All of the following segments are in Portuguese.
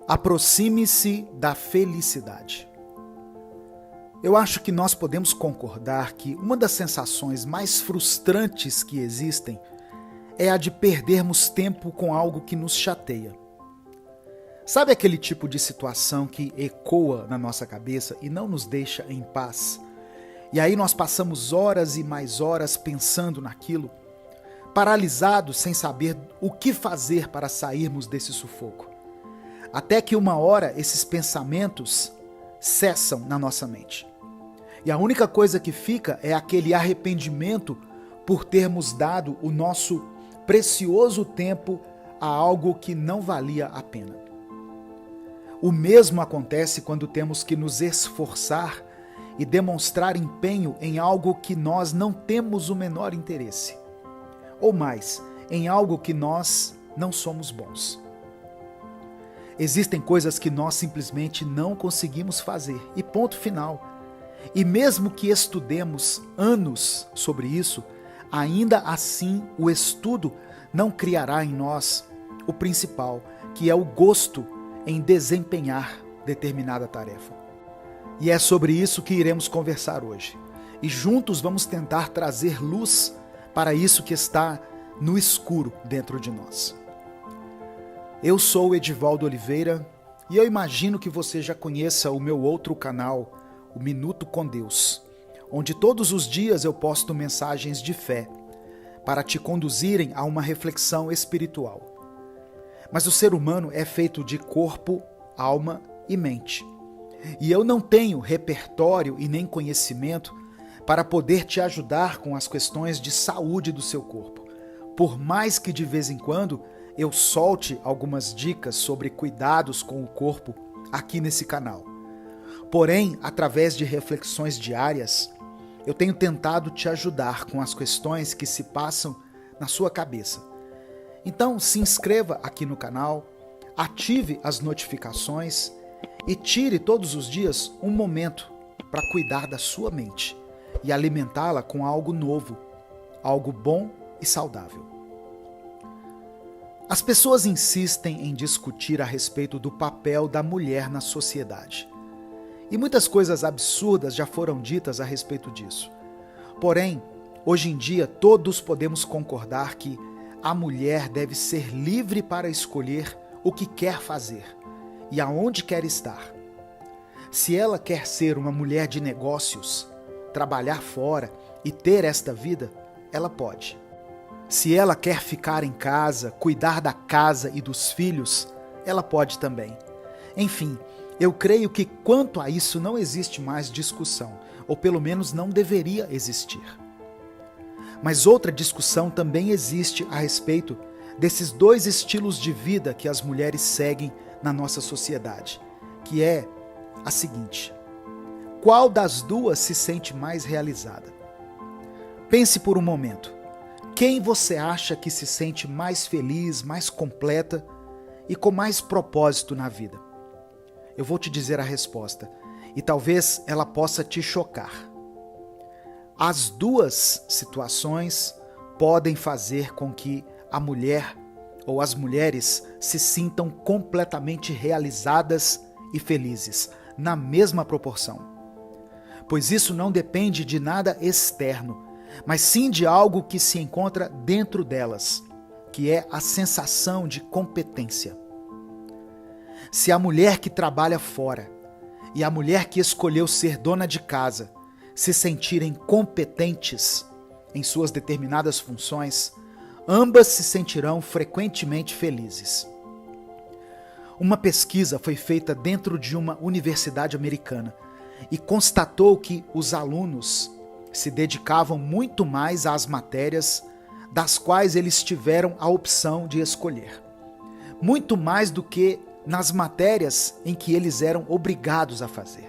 Aproxime-se da felicidade. Eu acho que nós podemos concordar que uma das sensações mais frustrantes que existem é a de perdermos tempo com algo que nos chateia. Sabe aquele tipo de situação que ecoa na nossa cabeça e não nos deixa em paz? E aí nós passamos horas e mais horas pensando naquilo, paralisados sem saber o que fazer para sairmos desse sufoco. Até que uma hora esses pensamentos cessam na nossa mente. E a única coisa que fica é aquele arrependimento por termos dado o nosso precioso tempo a algo que não valia a pena. O mesmo acontece quando temos que nos esforçar e demonstrar empenho em algo que nós não temos o menor interesse. Ou mais, em algo que nós não somos bons. Existem coisas que nós simplesmente não conseguimos fazer, e ponto final. E mesmo que estudemos anos sobre isso, ainda assim o estudo não criará em nós o principal, que é o gosto em desempenhar determinada tarefa. E é sobre isso que iremos conversar hoje. E juntos vamos tentar trazer luz para isso que está no escuro dentro de nós. Eu sou o Edivaldo Oliveira e eu imagino que você já conheça o meu outro canal, o Minuto com Deus, onde todos os dias eu posto mensagens de fé para te conduzirem a uma reflexão espiritual. Mas o ser humano é feito de corpo, alma e mente. E eu não tenho repertório e nem conhecimento para poder te ajudar com as questões de saúde do seu corpo. Por mais que de vez em quando eu solte algumas dicas sobre cuidados com o corpo aqui nesse canal. Porém, através de reflexões diárias, eu tenho tentado te ajudar com as questões que se passam na sua cabeça. Então, se inscreva aqui no canal, ative as notificações e tire todos os dias um momento para cuidar da sua mente e alimentá-la com algo novo, algo bom e saudável. As pessoas insistem em discutir a respeito do papel da mulher na sociedade. E muitas coisas absurdas já foram ditas a respeito disso. Porém, hoje em dia todos podemos concordar que a mulher deve ser livre para escolher o que quer fazer e aonde quer estar. Se ela quer ser uma mulher de negócios, trabalhar fora e ter esta vida, ela pode. Se ela quer ficar em casa, cuidar da casa e dos filhos, ela pode também. Enfim, eu creio que quanto a isso não existe mais discussão, ou pelo menos não deveria existir. Mas outra discussão também existe a respeito desses dois estilos de vida que as mulheres seguem na nossa sociedade, que é a seguinte: qual das duas se sente mais realizada? Pense por um momento. Quem você acha que se sente mais feliz, mais completa e com mais propósito na vida? Eu vou te dizer a resposta, e talvez ela possa te chocar. As duas situações podem fazer com que a mulher ou as mulheres se sintam completamente realizadas e felizes, na mesma proporção. Pois isso não depende de nada externo, mas sim de algo que se encontra dentro delas, que é a sensação de competência. Se a mulher que trabalha fora e a mulher que escolheu ser dona de casa se sentirem competentes em suas determinadas funções, ambas se sentirão frequentemente felizes. Uma pesquisa foi feita dentro de uma universidade americana e constatou que os alunos se dedicavam muito mais às matérias das quais eles tiveram a opção de escolher. Muito mais do que nas matérias em que eles eram obrigados a fazer.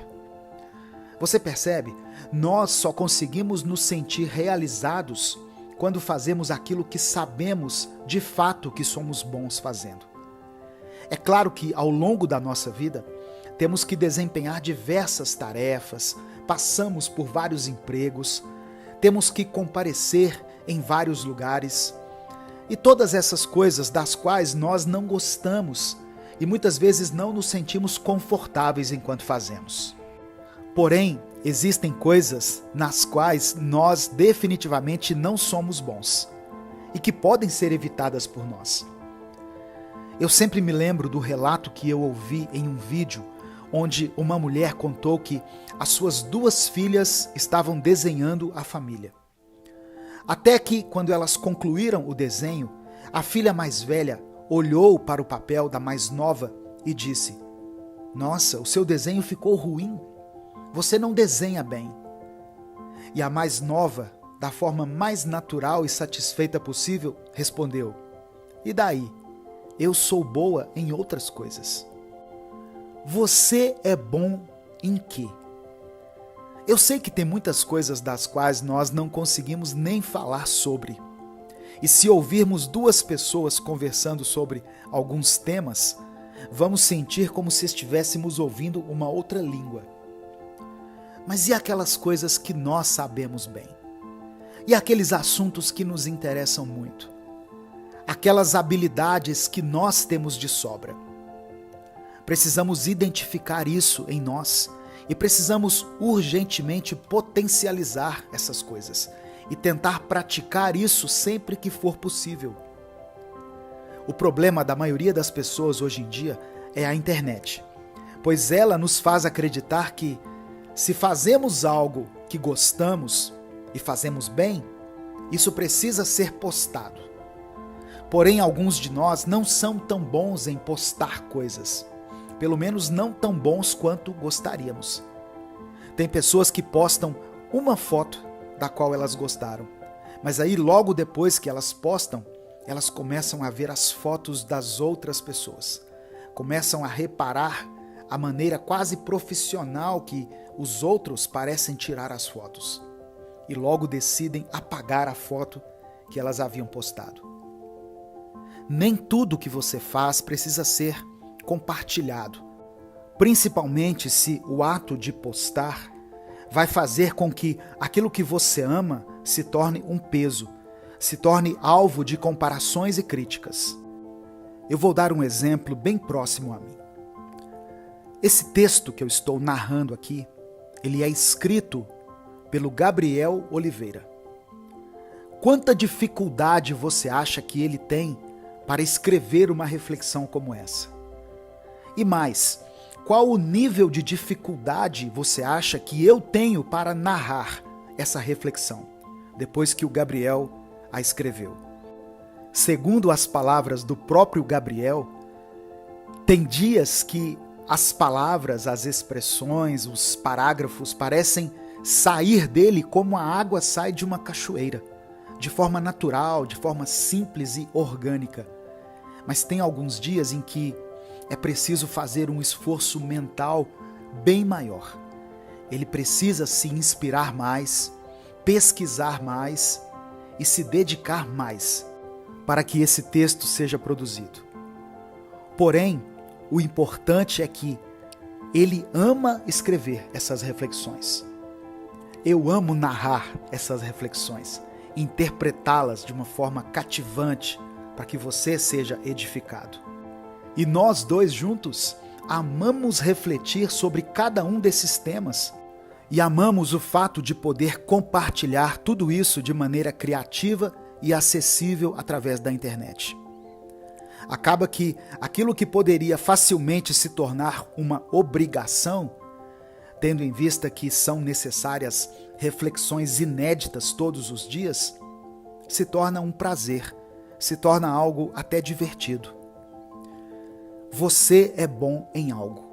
Você percebe? Nós só conseguimos nos sentir realizados quando fazemos aquilo que sabemos de fato que somos bons fazendo. É claro que ao longo da nossa vida temos que desempenhar diversas tarefas, passamos por vários empregos, temos que comparecer em vários lugares e todas essas coisas das quais nós não gostamos e muitas vezes não nos sentimos confortáveis enquanto fazemos. Porém, existem coisas nas quais nós definitivamente não somos bons e que podem ser evitadas por nós. Eu sempre me lembro do relato que eu ouvi em um vídeo onde uma mulher contou que as suas 2 filhas estavam desenhando a família. Até que, quando elas concluíram o desenho, a filha mais velha olhou para o papel da mais nova e disse: "Nossa, o seu desenho ficou ruim. Você não desenha bem." E a mais nova, da forma mais natural e satisfeita possível, respondeu: "E daí? Eu sou boa em outras coisas." Você é bom em quê? Eu sei que tem muitas coisas das quais nós não conseguimos nem falar sobre. E se ouvirmos 2 pessoas conversando sobre alguns temas, vamos sentir como se estivéssemos ouvindo uma outra língua. Mas e aquelas coisas que nós sabemos bem? E aqueles assuntos que nos interessam muito? Aquelas habilidades que nós temos de sobra? Precisamos identificar isso em nós e precisamos urgentemente potencializar essas coisas e tentar praticar isso sempre que for possível. O problema da maioria das pessoas hoje em dia é a internet, pois ela nos faz acreditar que, se fazemos algo que gostamos e fazemos bem, isso precisa ser postado. Porém, alguns de nós não são tão bons em postar coisas, pelo menos não tão bons quanto gostaríamos. Tem pessoas que postam uma foto da qual elas gostaram, mas aí logo depois que elas postam, elas começam a ver as fotos das outras pessoas, começam a reparar a maneira quase profissional que os outros parecem tirar as fotos, e logo decidem apagar a foto que elas haviam postado. Nem tudo que você faz precisa ser compartilhado, principalmente se o ato de postar vai fazer com que aquilo que você ama se torne um peso, se torne alvo de comparações e críticas. Eu vou dar um exemplo bem próximo a mim. Esse texto que eu estou narrando aqui, ele é escrito pelo Gabriel Oliveira. Quanta dificuldade você acha que ele tem para escrever uma reflexão como essa? E mais, qual o nível de dificuldade você acha que eu tenho para narrar essa reflexão, depois que o Gabriel a escreveu? Segundo as palavras do próprio Gabriel, tem dias que as palavras, as expressões, os parágrafos parecem sair dele como a água sai de uma cachoeira, de forma natural, de forma simples e orgânica. Mas tem alguns dias em que é preciso fazer um esforço mental bem maior. Ele precisa se inspirar mais, pesquisar mais e se dedicar mais para que esse texto seja produzido. Porém, o importante é que ele ama escrever essas reflexões. Eu amo narrar essas reflexões, interpretá-las de uma forma cativante para que você seja edificado. E nós dois juntos amamos refletir sobre cada um desses temas e amamos o fato de poder compartilhar tudo isso de maneira criativa e acessível através da internet. Acaba que aquilo que poderia facilmente se tornar uma obrigação, tendo em vista que são necessárias reflexões inéditas todos os dias, se torna um prazer, se torna algo até divertido. Você é bom em algo,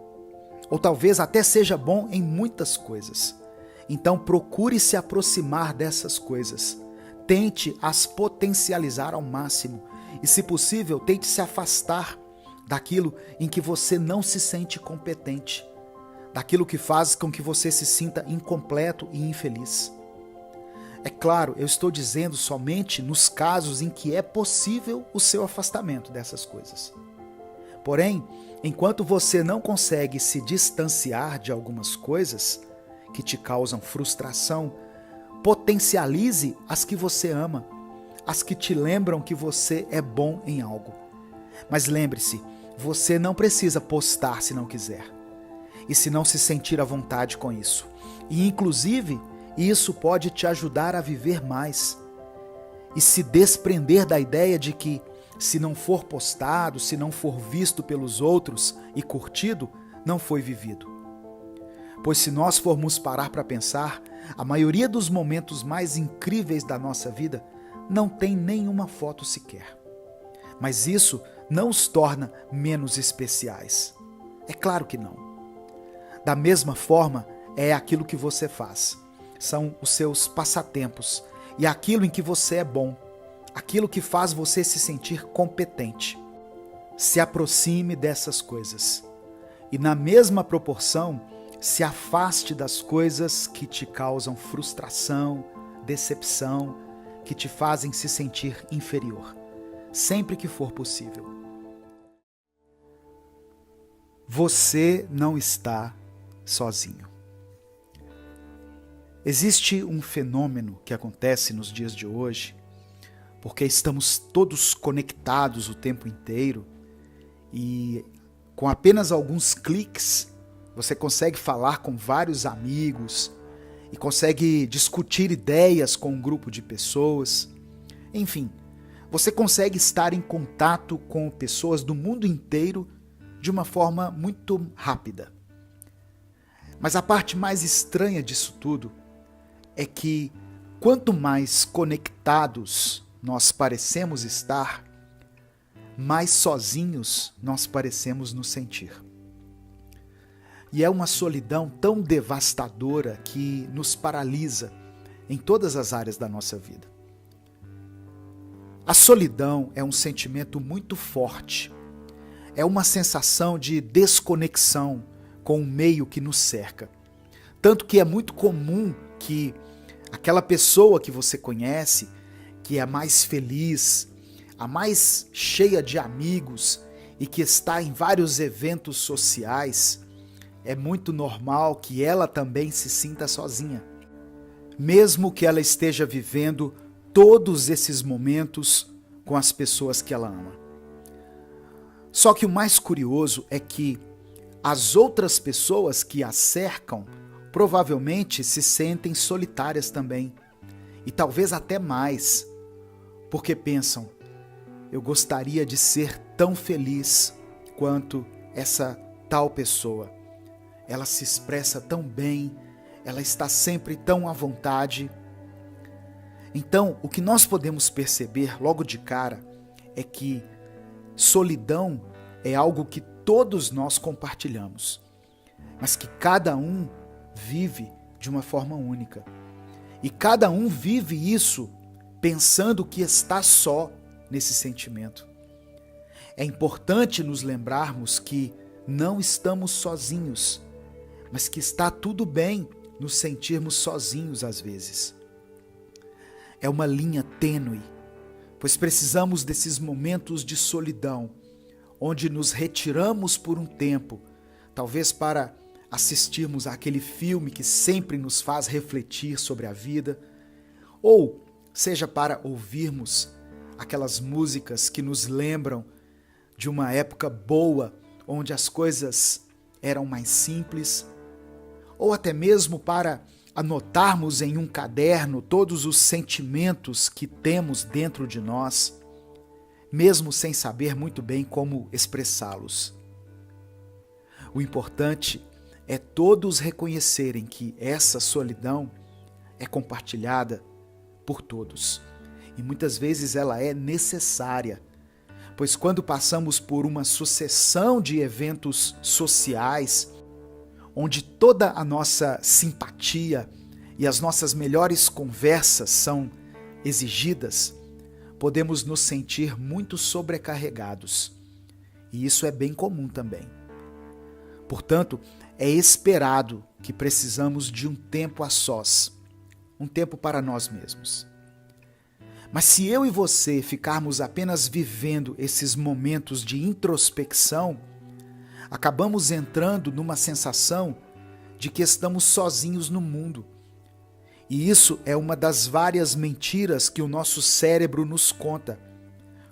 ou talvez até seja bom em muitas coisas. Então procure se aproximar dessas coisas, tente as potencializar ao máximo e, se possível, tente se afastar daquilo em que você não se sente competente, daquilo que faz com que você se sinta incompleto e infeliz. É claro, eu estou dizendo somente nos casos em que é possível o seu afastamento dessas coisas. Porém, enquanto você não consegue se distanciar de algumas coisas que te causam frustração, potencialize as que você ama, as que te lembram que você é bom em algo. Mas lembre-se, você não precisa postar se não quiser. E se não se sentir à vontade com isso. E inclusive, isso pode te ajudar a viver mais. E se desprender da ideia de que, se não for postado, se não for visto pelos outros e curtido, não foi vivido. Pois se nós formos parar para pensar, a maioria dos momentos mais incríveis da nossa vida não tem nenhuma foto sequer. Mas isso não os torna menos especiais. É claro que não. Da mesma forma, é aquilo que você faz. São os seus passatempos e aquilo em que você é bom, aquilo que faz você se sentir competente. Se aproxime dessas coisas e, na mesma proporção, se afaste das coisas que te causam frustração, decepção, que te fazem se sentir inferior, sempre que for possível. Você não está sozinho. Existe um fenômeno que acontece nos dias de hoje, porque estamos todos conectados o tempo inteiro e com apenas alguns cliques você consegue falar com vários amigos e consegue discutir ideias com um grupo de pessoas. Enfim, você consegue estar em contato com pessoas do mundo inteiro de uma forma muito rápida. Mas a parte mais estranha disso tudo é que quanto mais conectados nós parecemos estar, mais sozinhos nós parecemos nos sentir. E é uma solidão tão devastadora que nos paralisa em todas as áreas da nossa vida. A solidão é um sentimento muito forte. É uma sensação de desconexão com o meio que nos cerca. Tanto que é muito comum que aquela pessoa que você conhece, que é a mais feliz, a mais cheia de amigos e que está em vários eventos sociais, é muito normal que ela também se sinta sozinha, mesmo que ela esteja vivendo todos esses momentos com as pessoas que ela ama. Só que o mais curioso é que as outras pessoas que a cercam provavelmente se sentem solitárias também, e talvez até mais, porque pensam: eu gostaria de ser tão feliz quanto essa tal pessoa. Ela se expressa tão bem, ela está sempre tão à vontade. Então, o que nós podemos perceber logo de cara é que solidão é algo que todos nós compartilhamos, mas que cada um vive de uma forma única. E cada um vive isso pensando que está só nesse sentimento. É importante nos lembrarmos que não estamos sozinhos, mas que está tudo bem nos sentirmos sozinhos às vezes. É uma linha tênue, pois precisamos desses momentos de solidão, onde nos retiramos por um tempo, talvez para assistirmos àquele filme que sempre nos faz refletir sobre a vida, ou seja para ouvirmos aquelas músicas que nos lembram de uma época boa, onde as coisas eram mais simples, ou até mesmo para anotarmos em um caderno todos os sentimentos que temos dentro de nós, mesmo sem saber muito bem como expressá-los. O importante é todos reconhecerem que essa solidão é compartilhada por todos. E muitas vezes ela é necessária, pois quando passamos por uma sucessão de eventos sociais, onde toda a nossa simpatia e as nossas melhores conversas são exigidas, podemos nos sentir muito sobrecarregados. E isso é bem comum também. Portanto, é esperado que precisamos de um tempo a sós, um tempo para nós mesmos. Mas se eu e você ficarmos apenas vivendo esses momentos de introspecção, acabamos entrando numa sensação de que estamos sozinhos no mundo. E isso é uma das várias mentiras que o nosso cérebro nos conta,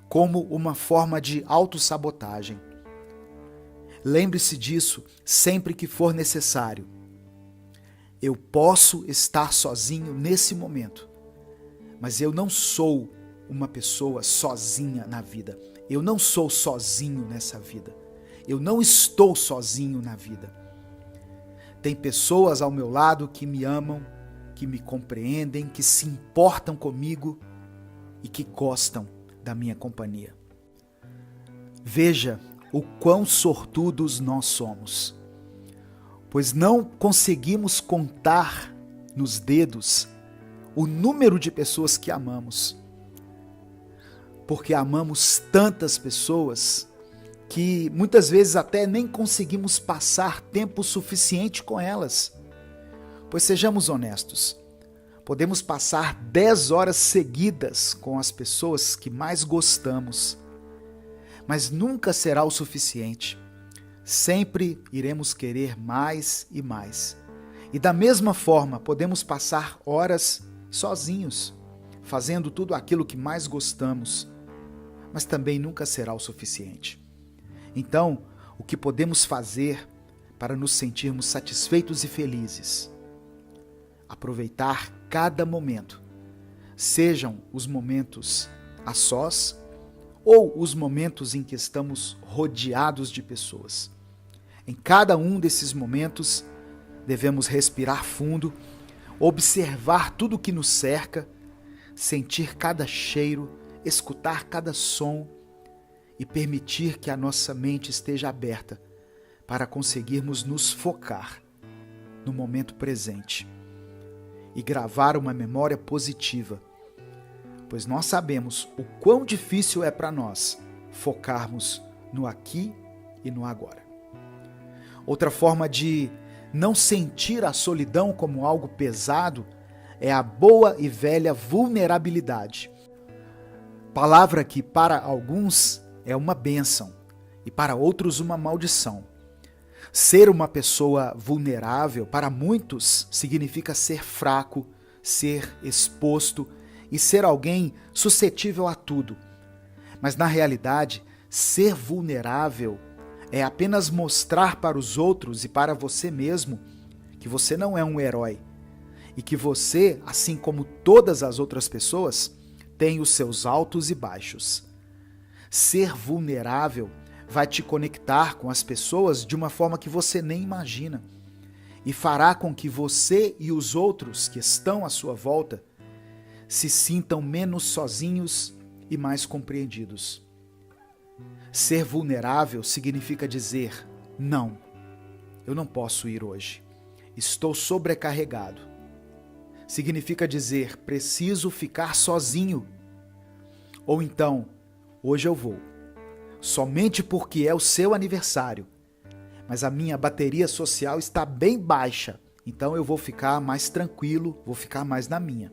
como uma forma de autossabotagem. Lembre-se disso sempre que for necessário. Eu posso estar sozinho nesse momento, mas eu não sou uma pessoa sozinha na vida. Eu não sou sozinho nessa vida. Eu não estou sozinho na vida. Tem pessoas ao meu lado que me amam, que me compreendem, que se importam comigo e que gostam da minha companhia. Veja o quão sortudos nós somos, pois não conseguimos contar nos dedos o número de pessoas que amamos, porque amamos tantas pessoas que muitas vezes até nem conseguimos passar tempo suficiente com elas. Pois sejamos honestos, podemos passar 10 horas seguidas com as pessoas que mais gostamos, mas nunca será o suficiente. Sempre iremos querer mais e mais. E da mesma forma, podemos passar horas sozinhos, fazendo tudo aquilo que mais gostamos, mas também nunca será o suficiente. Então, o que podemos fazer para nos sentirmos satisfeitos e felizes? Aproveitar cada momento, sejam os momentos a sós ou os momentos em que estamos rodeados de pessoas. Em cada um desses momentos, devemos respirar fundo, observar tudo o que nos cerca, sentir cada cheiro, escutar cada som e permitir que a nossa mente esteja aberta para conseguirmos nos focar no momento presente e gravar uma memória positiva, pois nós sabemos o quão difícil é para nós focarmos no aqui e no agora. Outra forma de não sentir a solidão como algo pesado é a boa e velha vulnerabilidade. Palavra que para alguns é uma bênção e para outros uma maldição. Ser uma pessoa vulnerável, para muitos, significa ser fraco, ser exposto e ser alguém suscetível a tudo. Mas na realidade, ser vulnerável é apenas mostrar para os outros e para você mesmo que você não é um herói e que você, assim como todas as outras pessoas, tem os seus altos e baixos. Ser vulnerável vai te conectar com as pessoas de uma forma que você nem imagina e fará com que você e os outros que estão à sua volta se sintam menos sozinhos e mais compreendidos. Ser vulnerável significa dizer: não, eu não posso ir hoje, estou sobrecarregado. Significa dizer: preciso ficar sozinho. Ou então, hoje eu vou, somente porque é o seu aniversário, mas a minha bateria social está bem baixa, então eu vou ficar mais tranquilo, vou ficar mais na minha.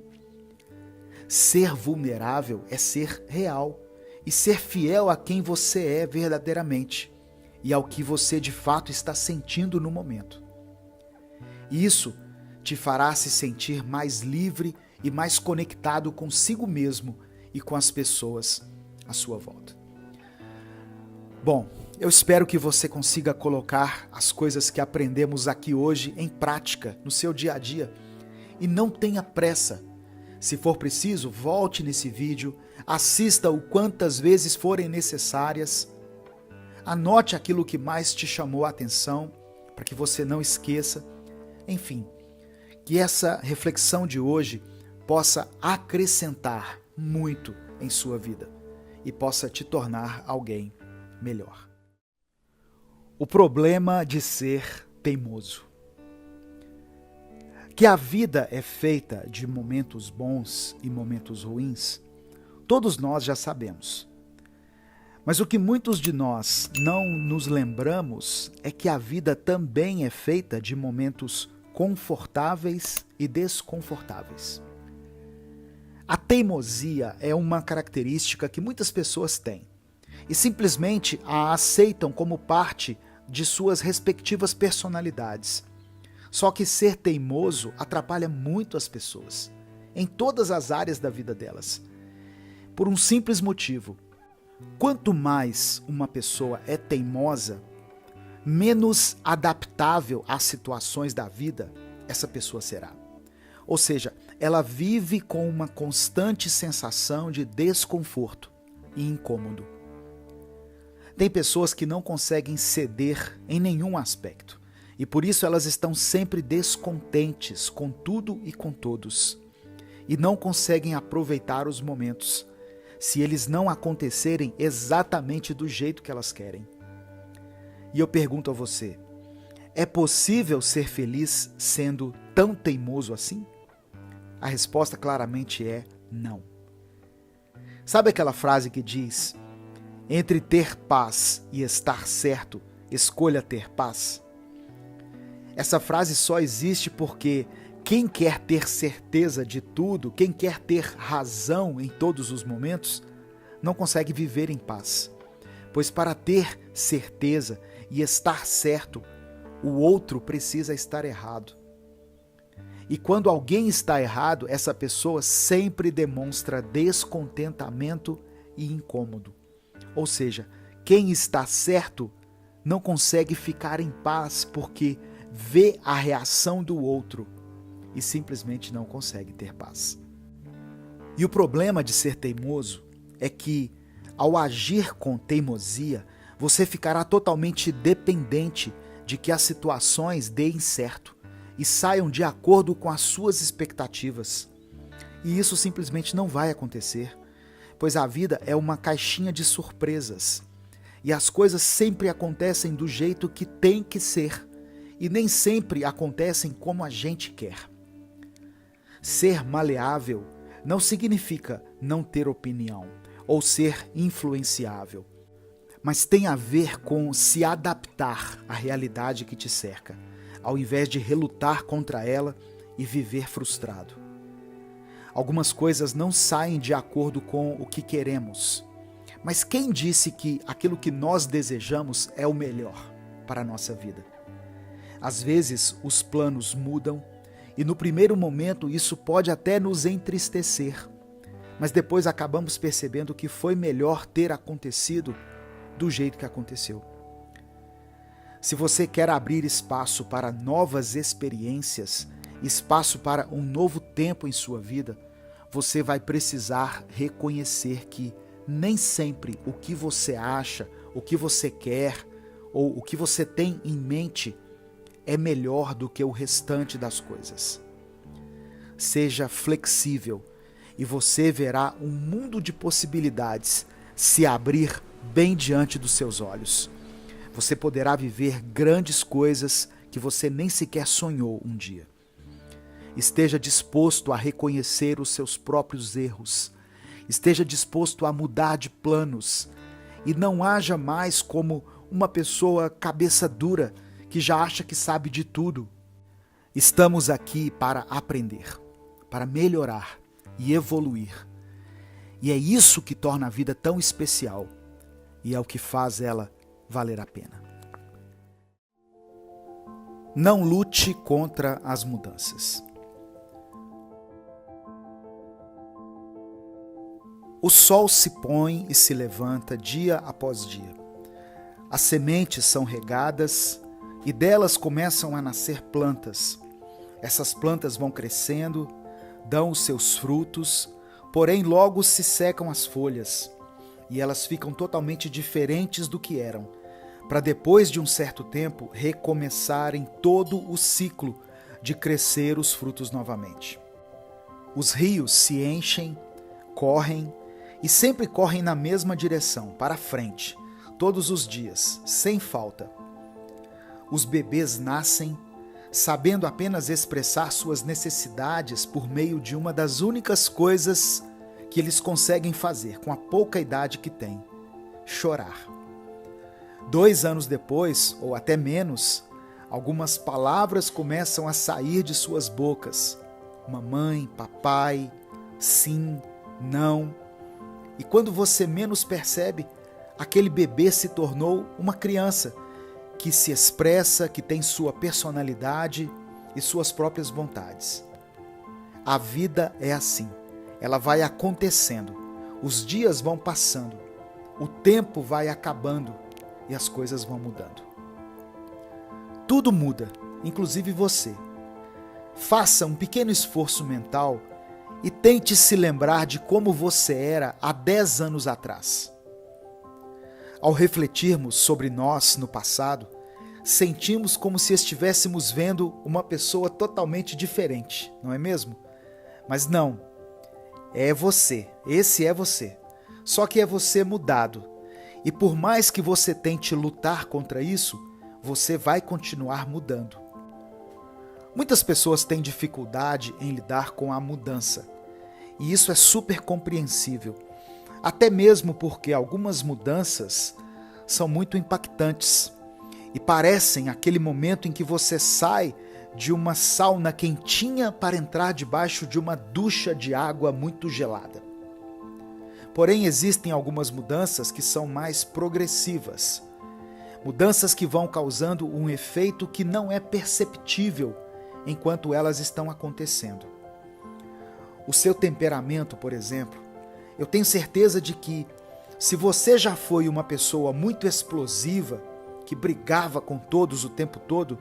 Ser vulnerável é ser real e ser fiel a quem você é verdadeiramente e ao que você de fato está sentindo no momento. Isso te fará se sentir mais livre e mais conectado consigo mesmo e com as pessoas à sua volta. Bom, eu espero que você consiga colocar as coisas que aprendemos aqui hoje em prática no seu dia a dia e não tenha pressa. Se for preciso, volte nesse vídeo, assista-o quantas vezes forem necessárias, anote aquilo que mais te chamou a atenção para que você não esqueça. Enfim, que essa reflexão de hoje possa acrescentar muito em sua vida e possa te tornar alguém melhor. O problema de ser teimoso. Que a vida é feita de momentos bons e momentos ruins, todos nós já sabemos. Mas o que muitos de nós não nos lembramos é que a vida também é feita de momentos confortáveis e desconfortáveis. A teimosia é uma característica que muitas pessoas têm e simplesmente a aceitam como parte de suas respectivas personalidades. Só que ser teimoso atrapalha muito as pessoas, em todas as áreas da vida delas. Por um simples motivo: quanto mais uma pessoa é teimosa, menos adaptável às situações da vida essa pessoa será. Ou seja, ela vive com uma constante sensação de desconforto e incômodo. Tem pessoas que não conseguem ceder em nenhum aspecto e por isso elas estão sempre descontentes com tudo e com todos e não conseguem aproveitar os momentos se eles não acontecerem exatamente do jeito que elas querem. E eu pergunto a você, é possível ser feliz sendo tão teimoso assim? A resposta claramente é não. Sabe aquela frase que diz: entre ter paz e estar certo, escolha ter paz? Essa frase só existe porque quem quer ter certeza de tudo, quem quer ter razão em todos os momentos, não consegue viver em paz. Pois para ter certeza e estar certo, o outro precisa estar errado. E quando alguém está errado, essa pessoa sempre demonstra descontentamento e incômodo. Ou seja, quem está certo não consegue ficar em paz porque vê a reação do outro e simplesmente não consegue ter paz. E o problema de ser teimoso é que, ao agir com teimosia, você ficará totalmente dependente de que as situações deem certo e saiam de acordo com as suas expectativas. E isso simplesmente não vai acontecer, pois a vida é uma caixinha de surpresas e as coisas sempre acontecem do jeito que tem que ser e nem sempre acontecem como a gente quer. Ser maleável não significa não ter opinião ou ser influenciável, mas tem a ver com se adaptar à realidade que te cerca, ao invés de relutar contra ela e viver frustrado. Algumas coisas não saem de acordo com o que queremos, mas quem disse que aquilo que nós desejamos é o melhor para a nossa vida? Às vezes os planos mudam e no primeiro momento isso pode até nos entristecer, mas depois acabamos percebendo que foi melhor ter acontecido do jeito que aconteceu. Se você quer abrir espaço para novas experiências, espaço para um novo tempo em sua vida, você vai precisar reconhecer que nem sempre o que você acha, o que você quer ou o que você tem em mente é melhor do que o restante das coisas. Seja flexível e você verá um mundo de possibilidades se abrir bem diante dos seus olhos. Você poderá viver grandes coisas que você nem sequer sonhou um dia. Esteja disposto a reconhecer os seus próprios erros. Esteja disposto a mudar de planos. E não haja mais como uma pessoa cabeça dura que já acha que sabe de tudo. Estamos aqui para aprender, para melhorar e evoluir. E é isso que torna a vida tão especial. E é o que faz ela valer a pena. Não lute contra as mudanças. O sol se põe e se levanta dia após dia. As sementes são regadas e delas começam a nascer plantas. Essas plantas vão crescendo, dão os seus frutos, porém logo se secam as folhas e elas ficam totalmente diferentes do que eram, para depois de um certo tempo recomeçarem todo o ciclo de crescer os frutos novamente. Os rios se enchem, correm e sempre correm na mesma direção, para frente, todos os dias, sem falta. Os bebês nascem sabendo apenas expressar suas necessidades por meio de uma das únicas coisas que eles conseguem fazer com a pouca idade que têm: chorar. 2 anos depois, ou até menos, algumas palavras começam a sair de suas bocas: mamãe, papai, sim, não. E quando você menos percebe, aquele bebê se tornou uma criança que se expressa, que tem sua personalidade e suas próprias vontades. A vida é assim, ela vai acontecendo, os dias vão passando, o tempo vai acabando e as coisas vão mudando. tudo muda, inclusive você. Faça um pequeno esforço mental e tente se lembrar de como você era há 10 anos atrás. Ao refletirmos sobre nós no passado, sentimos como se estivéssemos vendo uma pessoa totalmente diferente, não é mesmo? Mas não, é você, esse é você. Só que é você mudado. E por mais que você tente lutar contra isso, você vai continuar mudando. Muitas pessoas têm dificuldade em lidar com a mudança. E isso é super compreensível. Até mesmo porque algumas mudanças são muito impactantes. E parecem aquele momento em que você sai de uma sauna quentinha para entrar debaixo de uma ducha de água muito gelada. Porém, existem algumas mudanças que são mais progressivas. Mudanças que vão causando um efeito que não é perceptível enquanto elas estão acontecendo. O seu temperamento, por exemplo, eu tenho certeza de que se você já foi uma pessoa muito explosiva, que brigava com todos o tempo todo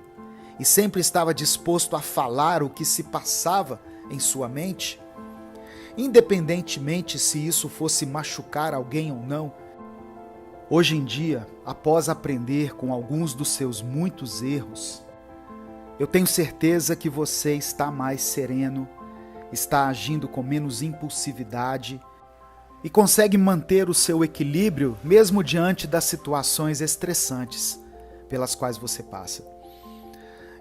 e sempre estava disposto a falar o que se passava em sua mente, independentemente se isso fosse machucar alguém ou não, hoje em dia, após aprender com alguns dos seus muitos erros, eu tenho certeza que você está mais sereno, está agindo com menos impulsividade e consegue manter o seu equilíbrio mesmo diante das situações estressantes pelas quais você passa.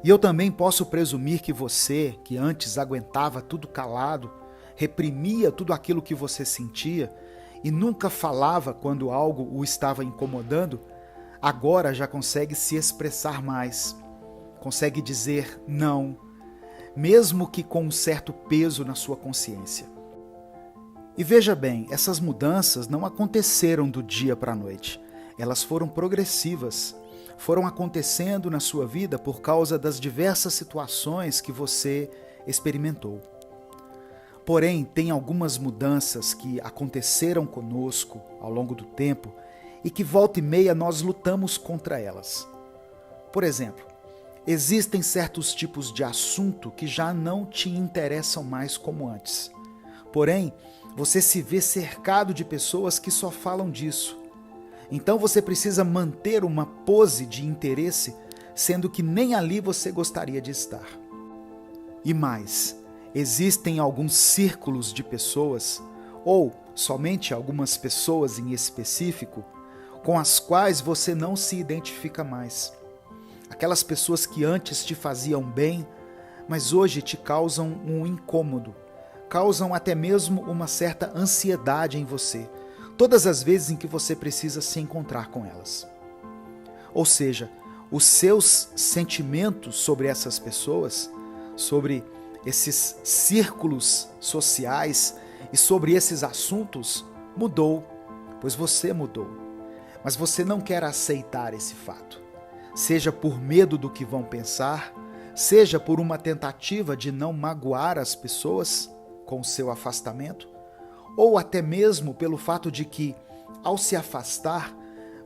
E eu também posso presumir que você, que antes aguentava tudo calado, reprimia tudo aquilo que você sentia e nunca falava quando algo o estava incomodando, agora já consegue se expressar mais, consegue dizer não, mesmo que com um certo peso na sua consciência. E veja bem, essas mudanças não aconteceram do dia para a noite. Elas foram progressivas, foram acontecendo na sua vida por causa das diversas situações que você experimentou. Porém, tem algumas mudanças que aconteceram conosco ao longo do tempo e que volta e meia nós lutamos contra elas. Por exemplo, existem certos tipos de assunto que já não te interessam mais como antes. Porém, você se vê cercado de pessoas que só falam disso. Então você precisa manter uma pose de interesse, sendo que nem ali você gostaria de estar. E mais, existem alguns círculos de pessoas, ou somente algumas pessoas em específico, com as quais você não se identifica mais. Aquelas pessoas que antes te faziam bem, mas hoje te causam um incômodo, causam até mesmo uma certa ansiedade em você, todas as vezes em que você precisa se encontrar com elas. Ou seja, os seus sentimentos sobre essas pessoas, sobre esses círculos sociais e sobre esses assuntos mudou, pois você mudou. Mas você não quer aceitar esse fato, seja por medo do que vão pensar, seja por uma tentativa de não magoar as pessoas com o seu afastamento, ou até mesmo pelo fato de que, ao se afastar,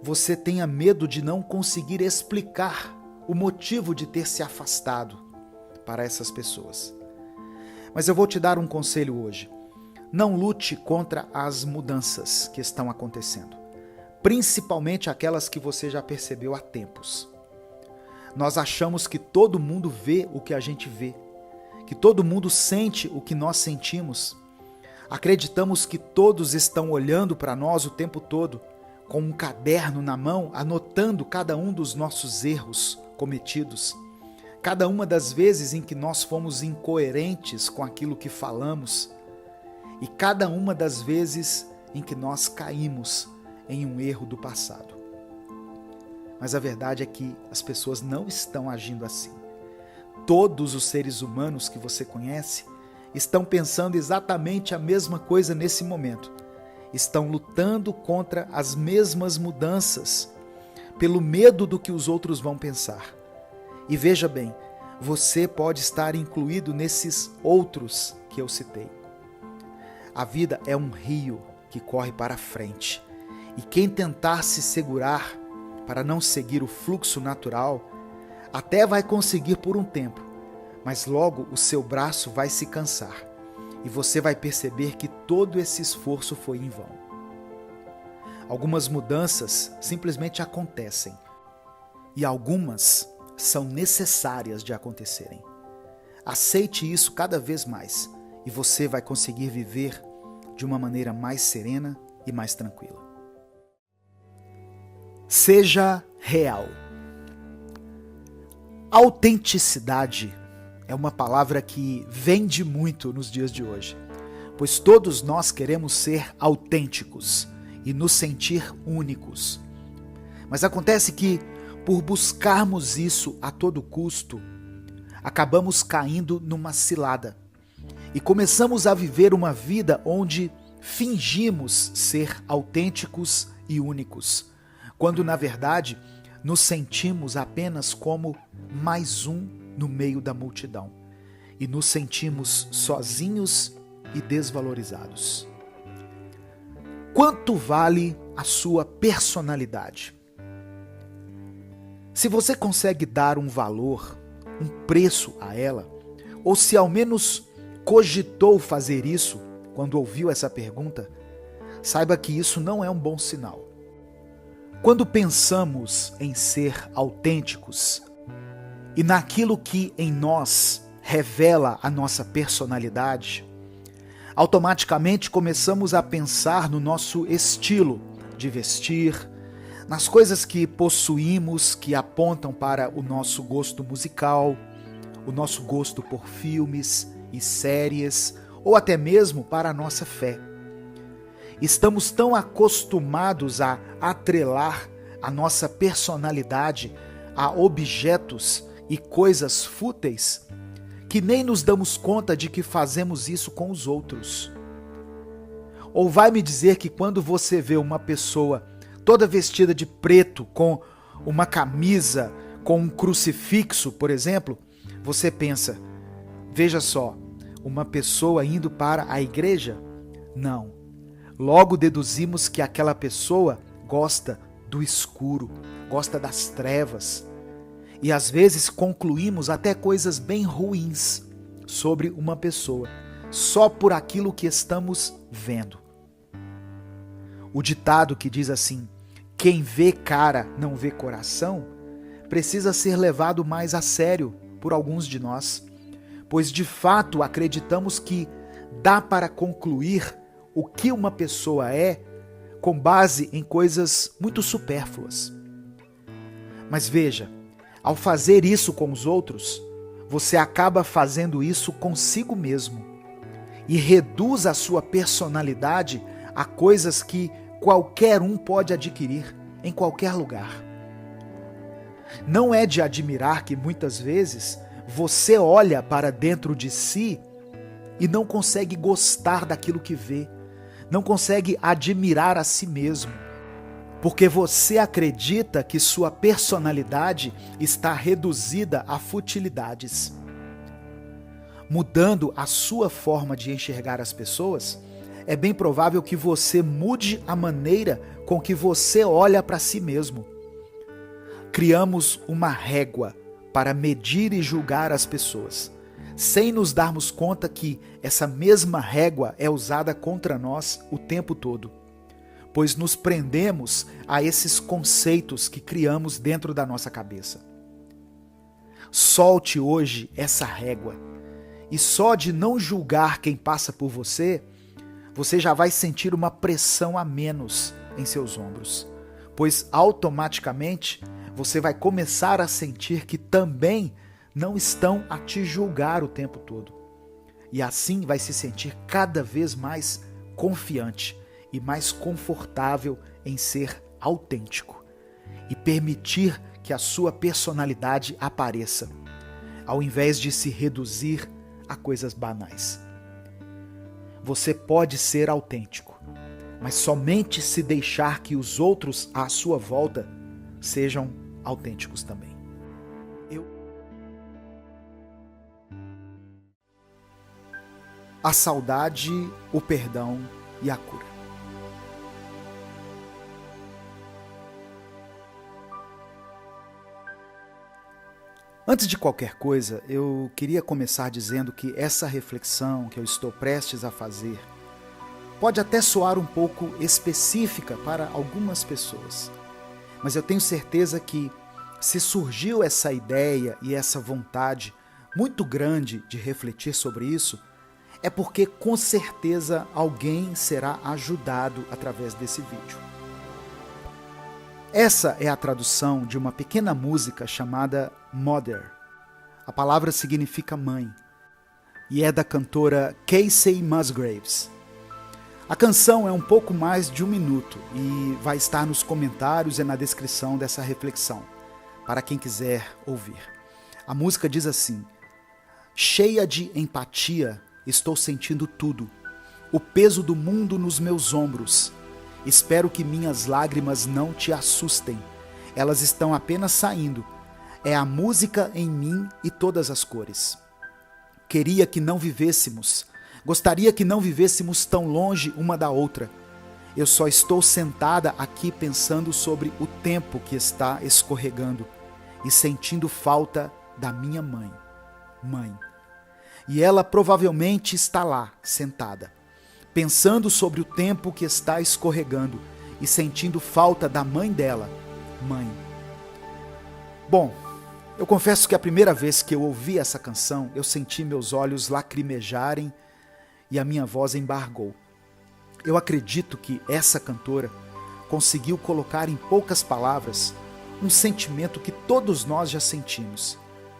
você tenha medo de não conseguir explicar o motivo de ter se afastado para essas pessoas. Mas eu vou te dar um conselho hoje. Não lute contra as mudanças que estão acontecendo, principalmente aquelas que você já percebeu há tempos. Nós achamos que todo mundo vê o que a gente vê, que todo mundo sente o que nós sentimos. Acreditamos que todos estão olhando para nós o tempo todo, com um caderno na mão, anotando cada um dos nossos erros cometidos, cada uma das vezes em que nós fomos incoerentes com aquilo que falamos e cada uma das vezes em que nós caímos em um erro do passado. Mas a verdade é que as pessoas não estão agindo assim. Todos os seres humanos que você conhece estão pensando exatamente a mesma coisa nesse momento. Estão lutando contra as mesmas mudanças, pelo medo do que os outros vão pensar. E veja bem, você pode estar incluído nesses outros que eu citei. A vida é um rio que corre para frente. E quem tentar se segurar para não seguir o fluxo natural, Até vai conseguir por um tempo, mas logo o seu braço vai se cansar e você vai perceber que todo esse esforço foi em vão. Algumas mudanças simplesmente acontecem e algumas são necessárias de acontecerem. Aceite isso cada vez mais e você vai conseguir viver de uma maneira mais serena e mais tranquila. Seja real. Autenticidade é uma palavra que vende muito nos dias de hoje, pois todos nós queremos ser autênticos e nos sentir únicos. Mas acontece que, por buscarmos isso a todo custo, acabamos caindo numa cilada e começamos a viver uma vida onde fingimos ser autênticos e únicos, quando na verdade nos sentimos apenas como mais um no meio da multidão e nos sentimos sozinhos e desvalorizados. Quanto vale a sua personalidade? Se você consegue dar um valor, um preço a ela, ou se ao menos cogitou fazer isso quando ouviu essa pergunta, saiba que isso não é um bom sinal. Quando pensamos em ser autênticos e naquilo que em nós revela a nossa personalidade, automaticamente começamos a pensar no nosso estilo de vestir, nas coisas que possuímos que apontam para o nosso gosto musical, o nosso gosto por filmes e séries, ou até mesmo para a nossa fé. Estamos tão acostumados a atrelar a nossa personalidade a objetos e coisas fúteis que nem nos damos conta de que fazemos isso com os outros. Ou vai me dizer que quando você vê uma pessoa toda vestida de preto, com uma camisa, com um crucifixo, por exemplo, você pensa, veja só, uma pessoa indo para a igreja? Não. Logo deduzimos que aquela pessoa gosta do escuro, gosta das trevas. E às vezes concluímos até coisas bem ruins sobre uma pessoa, só por aquilo que estamos vendo. O ditado que diz assim, quem vê cara não vê coração, precisa ser levado mais a sério por alguns de nós, pois de fato acreditamos que dá para concluir o que uma pessoa é com base em coisas muito supérfluas. Mas veja, ao fazer isso com os outros, você acaba fazendo isso consigo mesmo e reduz a sua personalidade a coisas que qualquer um pode adquirir em qualquer lugar. Não é de admirar que muitas vezes você olha para dentro de si e não consegue gostar daquilo que vê, não consegue admirar a si mesmo, porque você acredita que sua personalidade está reduzida a futilidades. Mudando a sua forma de enxergar as pessoas, é bem provável que você mude a maneira com que você olha para si mesmo. Criamos uma régua para medir e julgar as pessoas, sem nos darmos conta que essa mesma régua é usada contra nós o tempo todo, pois nos prendemos a esses conceitos que criamos dentro da nossa cabeça. Solte hoje essa régua, e só de não julgar quem passa por você, você já vai sentir uma pressão a menos em seus ombros, pois automaticamente você vai começar a sentir que também não estão a te julgar o tempo todo. E assim vai se sentir cada vez mais confiante e mais confortável em ser autêntico e permitir que a sua personalidade apareça, ao invés de se reduzir a coisas banais. Você pode ser autêntico, mas somente se deixar que os outros à sua volta sejam autênticos também. A saudade, o perdão e a cura. Antes de qualquer coisa, eu queria começar dizendo que essa reflexão que eu estou prestes a fazer pode até soar um pouco específica para algumas pessoas, mas eu tenho certeza que se surgiu essa ideia e essa vontade muito grande de refletir sobre isso, é porque com certeza alguém será ajudado através desse vídeo. Essa é a tradução de uma pequena música chamada Mother. A palavra significa mãe e é da cantora Kacey Musgraves. A canção é um pouco mais de 1 minuto e vai estar nos comentários e na descrição dessa reflexão, para quem quiser ouvir. A música diz assim: cheia de empatia, estou sentindo tudo, o peso do mundo nos meus ombros. Espero que minhas lágrimas não te assustem. Elas estão apenas saindo. É a música em mim e todas as cores. Queria que não vivêssemos. Gostaria que não vivêssemos tão longe uma da outra. Eu só estou sentada aqui pensando sobre o tempo que está escorregando e sentindo falta da minha mãe. Mãe. E ela provavelmente está lá, sentada, pensando sobre o tempo que está escorregando e sentindo falta da mãe dela, mãe. Bom, eu confesso que a primeira vez que eu ouvi essa canção, eu senti meus olhos lacrimejarem e a minha voz embargou. Eu acredito que essa cantora conseguiu colocar em poucas palavras um sentimento que todos nós já sentimos,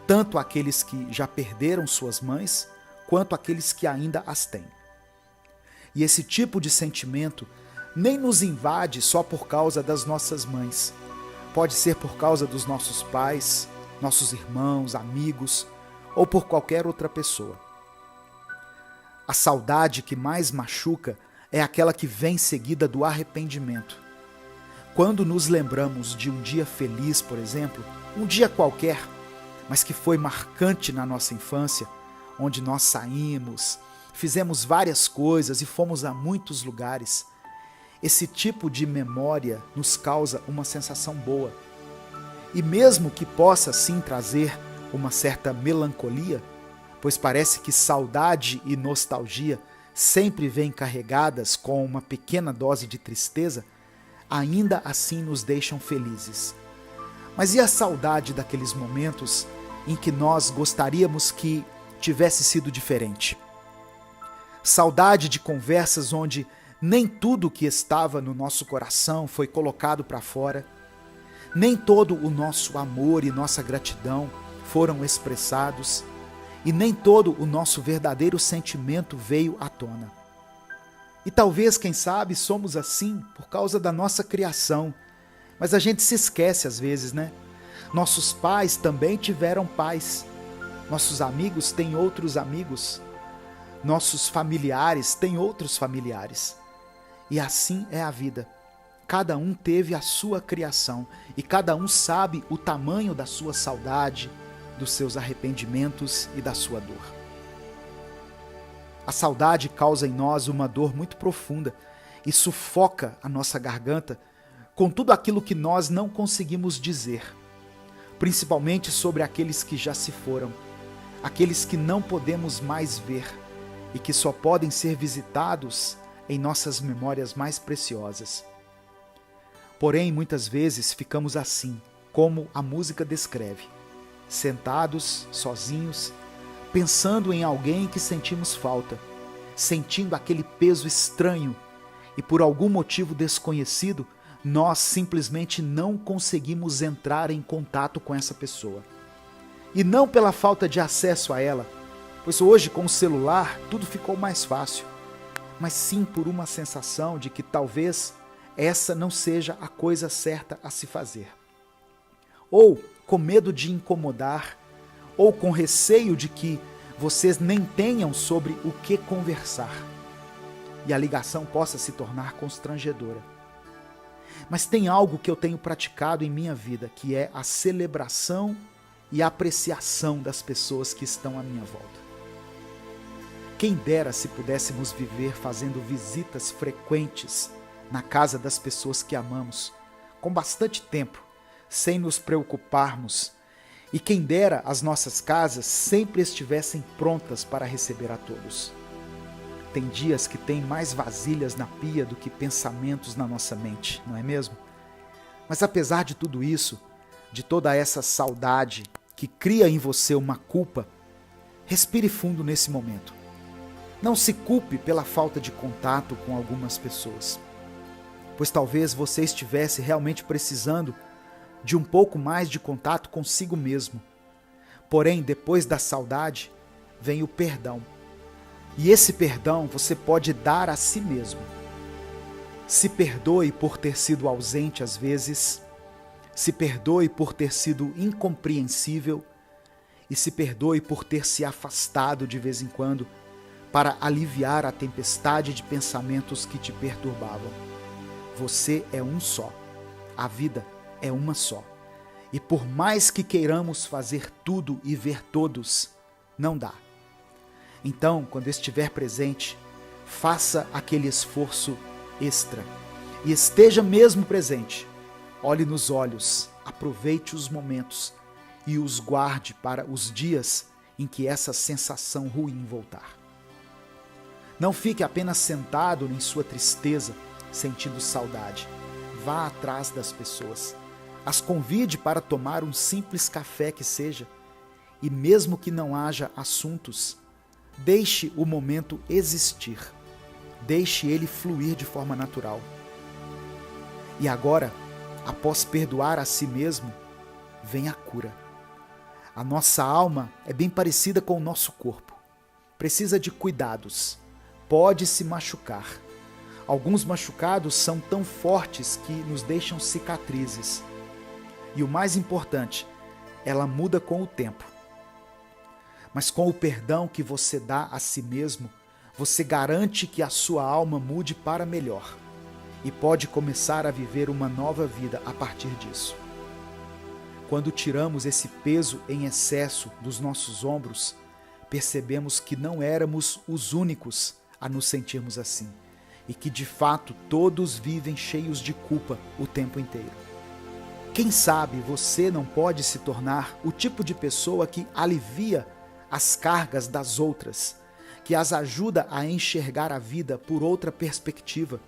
tanto aqueles que já perderam suas mães, quanto aqueles que ainda as têm. E esse tipo de sentimento nem nos invade só por causa das nossas mães. Pode ser por causa dos nossos pais, nossos irmãos, amigos ou por qualquer outra pessoa. A saudade que mais machuca é aquela que vem seguida do arrependimento. Quando nos lembramos de um dia feliz, por exemplo, um dia qualquer, mas que foi marcante na nossa infância, onde nós saímos, fizemos várias coisas e fomos a muitos lugares. Esse tipo de memória nos causa uma sensação boa. E mesmo que possa sim trazer uma certa melancolia, pois parece que saudade e nostalgia sempre vêm carregadas com uma pequena dose de tristeza, ainda assim nos deixam felizes. Mas e a saudade daqueles momentos em que nós gostaríamos que tivesse sido diferente? Saudade de conversas onde nem tudo que estava no nosso coração foi colocado para fora, nem todo o nosso amor e nossa gratidão foram expressados, e nem todo o nosso verdadeiro sentimento veio à tona. E talvez, quem sabe, somos assim por causa da nossa criação, mas a gente se esquece às vezes, né? Nossos pais também tiveram pais, nossos amigos têm outros amigos, nossos familiares têm outros familiares. E assim é a vida. Cada um teve a sua criação e cada um sabe o tamanho da sua saudade, dos seus arrependimentos e da sua dor. A saudade causa em nós uma dor muito profunda e sufoca a nossa garganta com tudo aquilo que nós não conseguimos dizer, principalmente sobre aqueles que já se foram, aqueles que não podemos mais ver e que só podem ser visitados em nossas memórias mais preciosas. Porém, muitas vezes ficamos assim, como a música descreve, sentados, sozinhos, pensando em alguém que sentimos falta, sentindo aquele peso estranho e por algum motivo desconhecido, nós simplesmente não conseguimos entrar em contato com essa pessoa. E não pela falta de acesso a ela, pois hoje com o celular tudo ficou mais fácil, mas sim por uma sensação de que talvez essa não seja a coisa certa a se fazer. Ou com medo de incomodar, ou com receio de que vocês nem tenham sobre o que conversar e a ligação possa se tornar constrangedora. Mas tem algo que eu tenho praticado em minha vida, que é a celebração e a apreciação das pessoas que estão à minha volta. Quem dera se pudéssemos viver fazendo visitas frequentes na casa das pessoas que amamos, com bastante tempo, sem nos preocuparmos E quem dera as nossas casas sempre estivessem prontas para receber a todos. Tem dias que tem mais vasilhas na pia do que pensamentos na nossa mente, não é mesmo? Mas apesar de tudo isso, de toda essa saudade que cria em você uma culpa, respire fundo nesse momento. Não se culpe pela falta de contato com algumas pessoas, pois talvez você estivesse realmente precisando de um pouco mais de contato consigo mesmo. Porém, depois da saudade, vem o perdão. E esse perdão você pode dar a si mesmo. Se perdoe por ter sido ausente às vezes, se perdoe por ter sido incompreensível e se perdoe por ter se afastado de vez em quando para aliviar a tempestade de pensamentos que te perturbavam. Você é um só. A vida é uma só. E por mais que queiramos fazer tudo e ver todos, não dá. Então, quando estiver presente, faça aquele esforço extra e esteja mesmo presente. Olhe nos olhos, aproveite os momentos e os guarde para os dias em que essa sensação ruim voltar. Não fique apenas sentado em sua tristeza, sentindo saudade. Vá atrás das pessoas. As convide para tomar um simples café que seja. E mesmo que não haja assuntos, deixe o momento existir. Deixe ele fluir de forma natural. E agora, após perdoar a si mesmo, vem a cura. A nossa alma é bem parecida com o nosso corpo. Precisa de cuidados. Pode se machucar. Alguns machucados são tão fortes que nos deixam cicatrizes. E o mais importante, ela muda com o tempo. Mas com o perdão que você dá a si mesmo, você garante que a sua alma mude para melhor e pode começar a viver uma nova vida a partir disso. Quando tiramos esse peso em excesso dos nossos ombros, percebemos que não éramos os únicos a nos sentirmos assim e que de fato todos vivem cheios de culpa o tempo inteiro. Quem sabe você não pode se tornar o tipo de pessoa que alivia as cargas das outras, que as ajuda a enxergar a vida por outra perspectiva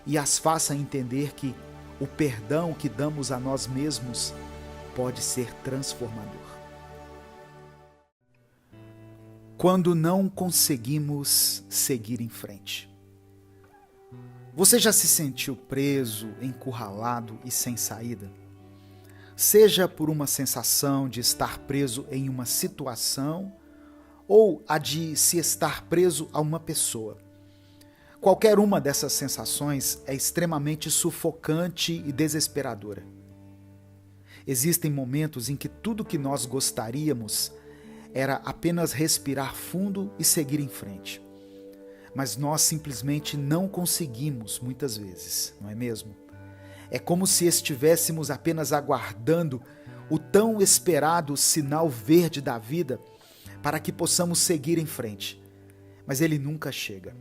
e as faça entender que o perdão que damos a nós mesmos pode ser transformador. Quando não conseguimos seguir em frente. Você já se sentiu preso, encurralado e sem saída? Seja por uma sensação de estar preso em uma situação ou a de se estar preso a uma pessoa. Qualquer uma dessas sensações é extremamente sufocante e desesperadora. Existem momentos em que tudo que nós gostaríamos era apenas respirar fundo e seguir em frente. Mas nós simplesmente não conseguimos muitas vezes, não é mesmo? É como se estivéssemos apenas aguardando o tão esperado sinal verde da vida para que possamos seguir em frente. Mas ele nunca chega.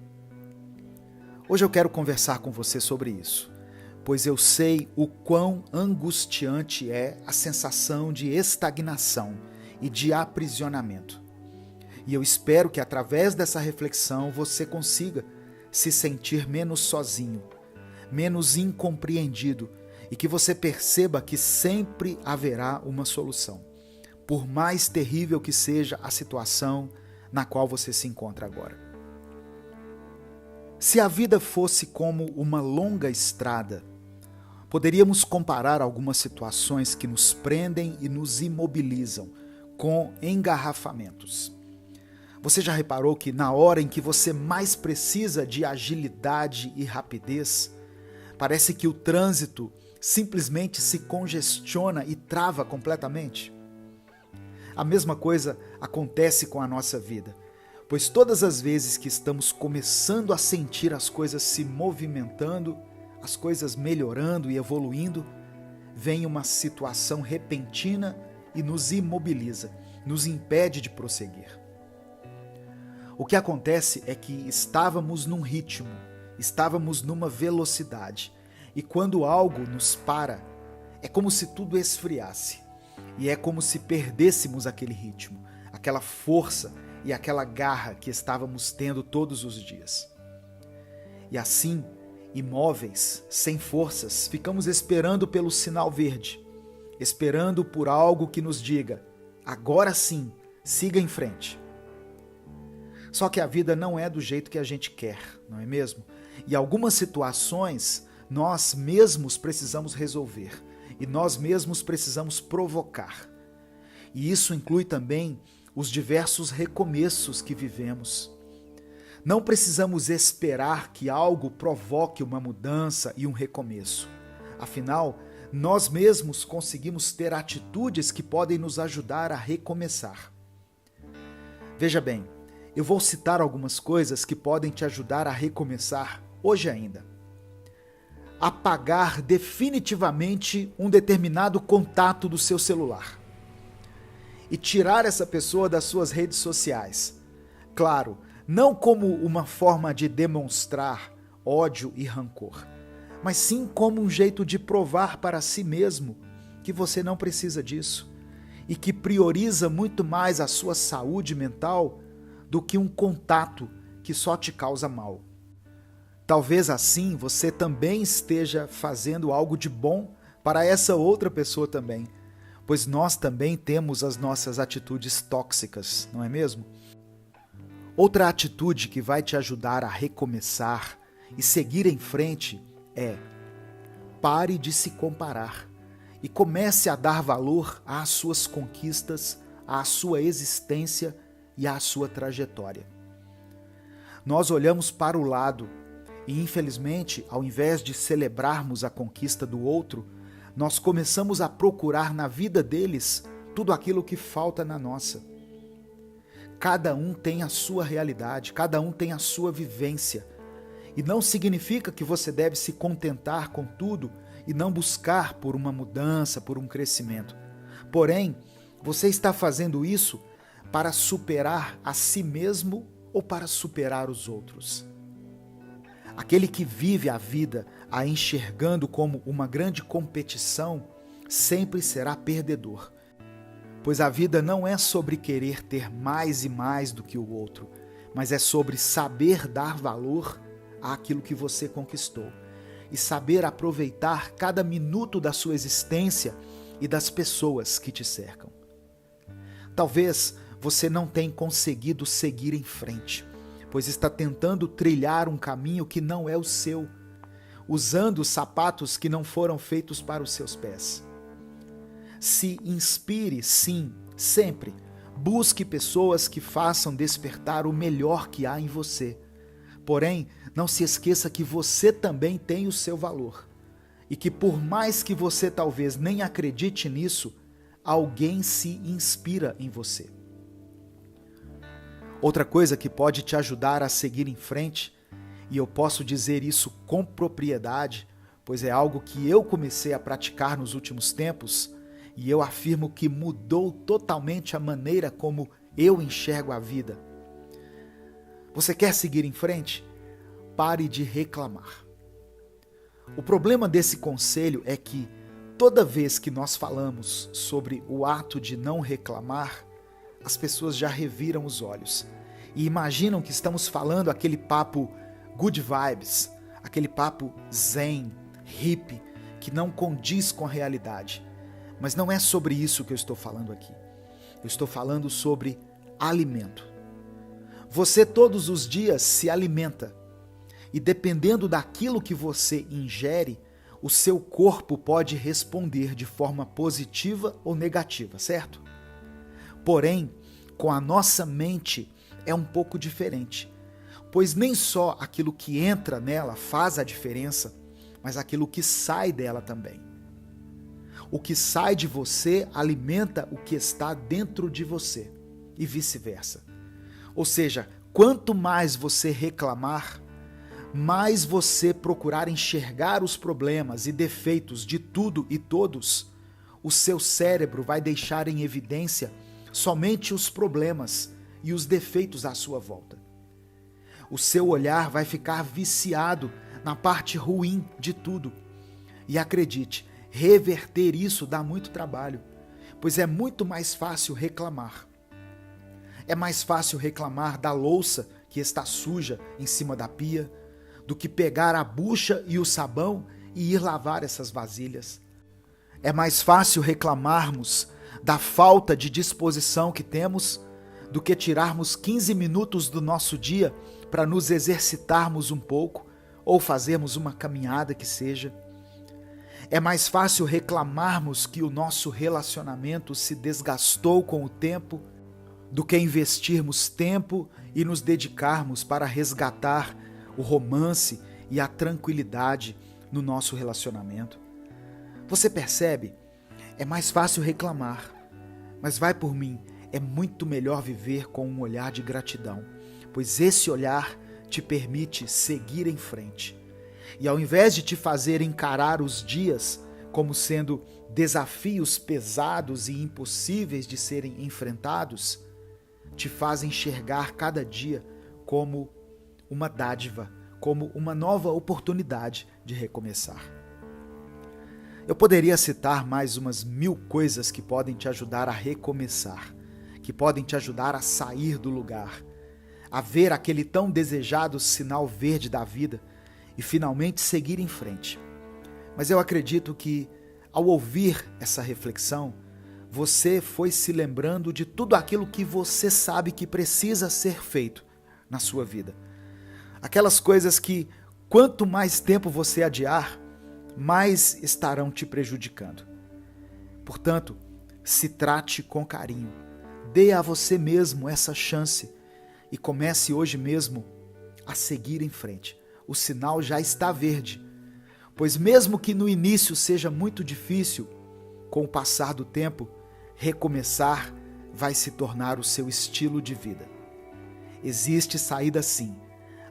Hoje eu quero conversar com você sobre isso, pois eu sei o quão angustiante é a sensação de estagnação e de aprisionamento. E eu espero que através dessa reflexão você consiga se sentir menos sozinho, menos incompreendido e que você perceba que sempre haverá uma solução, por mais terrível que seja a situação na qual você se encontra agora. Se a vida fosse como uma longa estrada, poderíamos comparar algumas situações que nos prendem e nos imobilizam com engarrafamentos. Você já reparou que na hora em que você mais precisa de agilidade e rapidez, parece que o trânsito simplesmente se congestiona e trava completamente? A mesma coisa acontece com a nossa vida, pois todas as vezes que estamos começando a sentir as coisas se movimentando, as coisas melhorando e evoluindo, vem uma situação repentina e nos imobiliza, nos impede de prosseguir. O que acontece é que estávamos num ritmo, estávamos numa velocidade, e quando algo nos para, é como se tudo esfriasse. e é como se perdêssemos aquele ritmo, aquela força e aquela garra que estávamos tendo todos os dias. E assim, imóveis, sem forças, ficamos esperando pelo sinal verde, esperando por algo que nos diga: agora sim, siga em frente. Só que a vida não é do jeito que a gente quer, não é mesmo? E algumas situações nós mesmos precisamos resolver e nós mesmos precisamos provocar. E isso inclui também os diversos recomeços que vivemos. Não precisamos esperar que algo provoque uma mudança e um recomeço. Afinal, nós mesmos conseguimos ter atitudes que podem nos ajudar a recomeçar. Veja bem, eu vou citar algumas coisas que podem te ajudar a recomeçar hoje ainda. Apagar definitivamente um determinado contato do seu celular e tirar essa pessoa das suas redes sociais. Claro, não como uma forma de demonstrar ódio e rancor, mas sim como um jeito de provar para si mesmo que você não precisa disso e que prioriza muito mais a sua saúde mental do que um contato que só te causa mal. Talvez assim você também esteja fazendo algo de bom para essa outra pessoa também, pois nós também temos as nossas atitudes tóxicas, não é mesmo? Outra atitude que vai te ajudar a recomeçar e seguir em frente é: pare de se comparar e comece a dar valor às suas conquistas, à sua existência e à sua trajetória. Nós olhamos para o lado e, infelizmente, ao invés de celebrarmos a conquista do outro, nós começamos a procurar na vida deles tudo aquilo que falta na nossa. Cada um tem a sua realidade, cada um tem a sua vivência. E não significa que você deve se contentar com tudo e não buscar por uma mudança, por um crescimento. Porém, você está fazendo isso para superar a si mesmo ou para superar os outros. Aquele que vive a vida a enxergando como uma grande competição sempre será perdedor. Pois a vida não é sobre querer ter mais e mais do que o outro, mas é sobre saber dar valor àquilo que você conquistou e saber aproveitar cada minuto da sua existência e das pessoas que te cercam. Talvez você não tenha conseguido seguir em frente, pois está tentando trilhar um caminho que não é o seu, usando sapatos que não foram feitos para os seus pés. Se inspire, sim, sempre. Busque pessoas que façam despertar o melhor que há em você. Porém, não se esqueça que você também tem o seu valor. E que por mais que você talvez nem acredite nisso, alguém se inspira em você. Outra coisa que pode te ajudar a seguir em frente, e eu posso dizer isso com propriedade, pois é algo que eu comecei a praticar nos últimos tempos, e eu afirmo que mudou totalmente a maneira como eu enxergo a vida. Você quer seguir em frente? Pare de reclamar. O problema desse conselho é que toda vez que nós falamos sobre o ato de não reclamar, as pessoas já reviram os olhos e imaginam que estamos falando aquele papo good vibes, aquele papo zen, hippie, que não condiz com a realidade. Mas não é sobre isso que eu estou falando aqui. Eu estou falando sobre alimento. Você todos os dias se alimenta. E dependendo daquilo que você ingere, o seu corpo pode responder de forma positiva ou negativa, certo? Porém, com a nossa mente é um pouco diferente, pois nem só aquilo que entra nela faz a diferença, mas aquilo que sai dela também. O que sai de você alimenta o que está dentro de você e vice-versa. Ou seja, quanto mais você reclamar, mais você procurar enxergar os problemas e defeitos de tudo e todos, o seu cérebro vai deixar em evidência somente os problemas e os defeitos à sua volta. O seu olhar vai ficar viciado na parte ruim de tudo. E acredite, reverter isso dá muito trabalho, pois é muito mais fácil reclamar. É mais fácil reclamar da louça que está suja em cima da pia, do que pegar a bucha e o sabão e ir lavar essas vasilhas. É mais fácil reclamarmos da falta de disposição que temos do que tirarmos 15 minutos do nosso dia para nos exercitarmos um pouco ou fazermos uma caminhada que seja. É mais fácil reclamarmos que o nosso relacionamento se desgastou com o tempo do que investirmos tempo e nos dedicarmos para resgatar o romance e a tranquilidade no nosso relacionamento. Você percebe? É mais fácil reclamar, mas vai por mim, é muito melhor viver com um olhar de gratidão, pois esse olhar te permite seguir em frente. E ao invés de te fazer encarar os dias como sendo desafios pesados e impossíveis de serem enfrentados, te faz enxergar cada dia como uma dádiva, como uma nova oportunidade de recomeçar. Eu poderia citar mais umas 1000 coisas que podem te ajudar a recomeçar, que podem te ajudar a sair do lugar, a ver aquele tão desejado sinal verde da vida e finalmente seguir em frente. Mas eu acredito que, ao ouvir essa reflexão, você foi se lembrando de tudo aquilo que você sabe que precisa ser feito na sua vida. Aquelas coisas que, quanto mais tempo você adiar, mais estarão te prejudicando. Portanto, se trate com carinho. Dê a você mesmo essa chance e comece hoje mesmo a seguir em frente. O sinal já está verde, pois mesmo que no início seja muito difícil, com o passar do tempo, recomeçar vai se tornar o seu estilo de vida. Existe saída sim.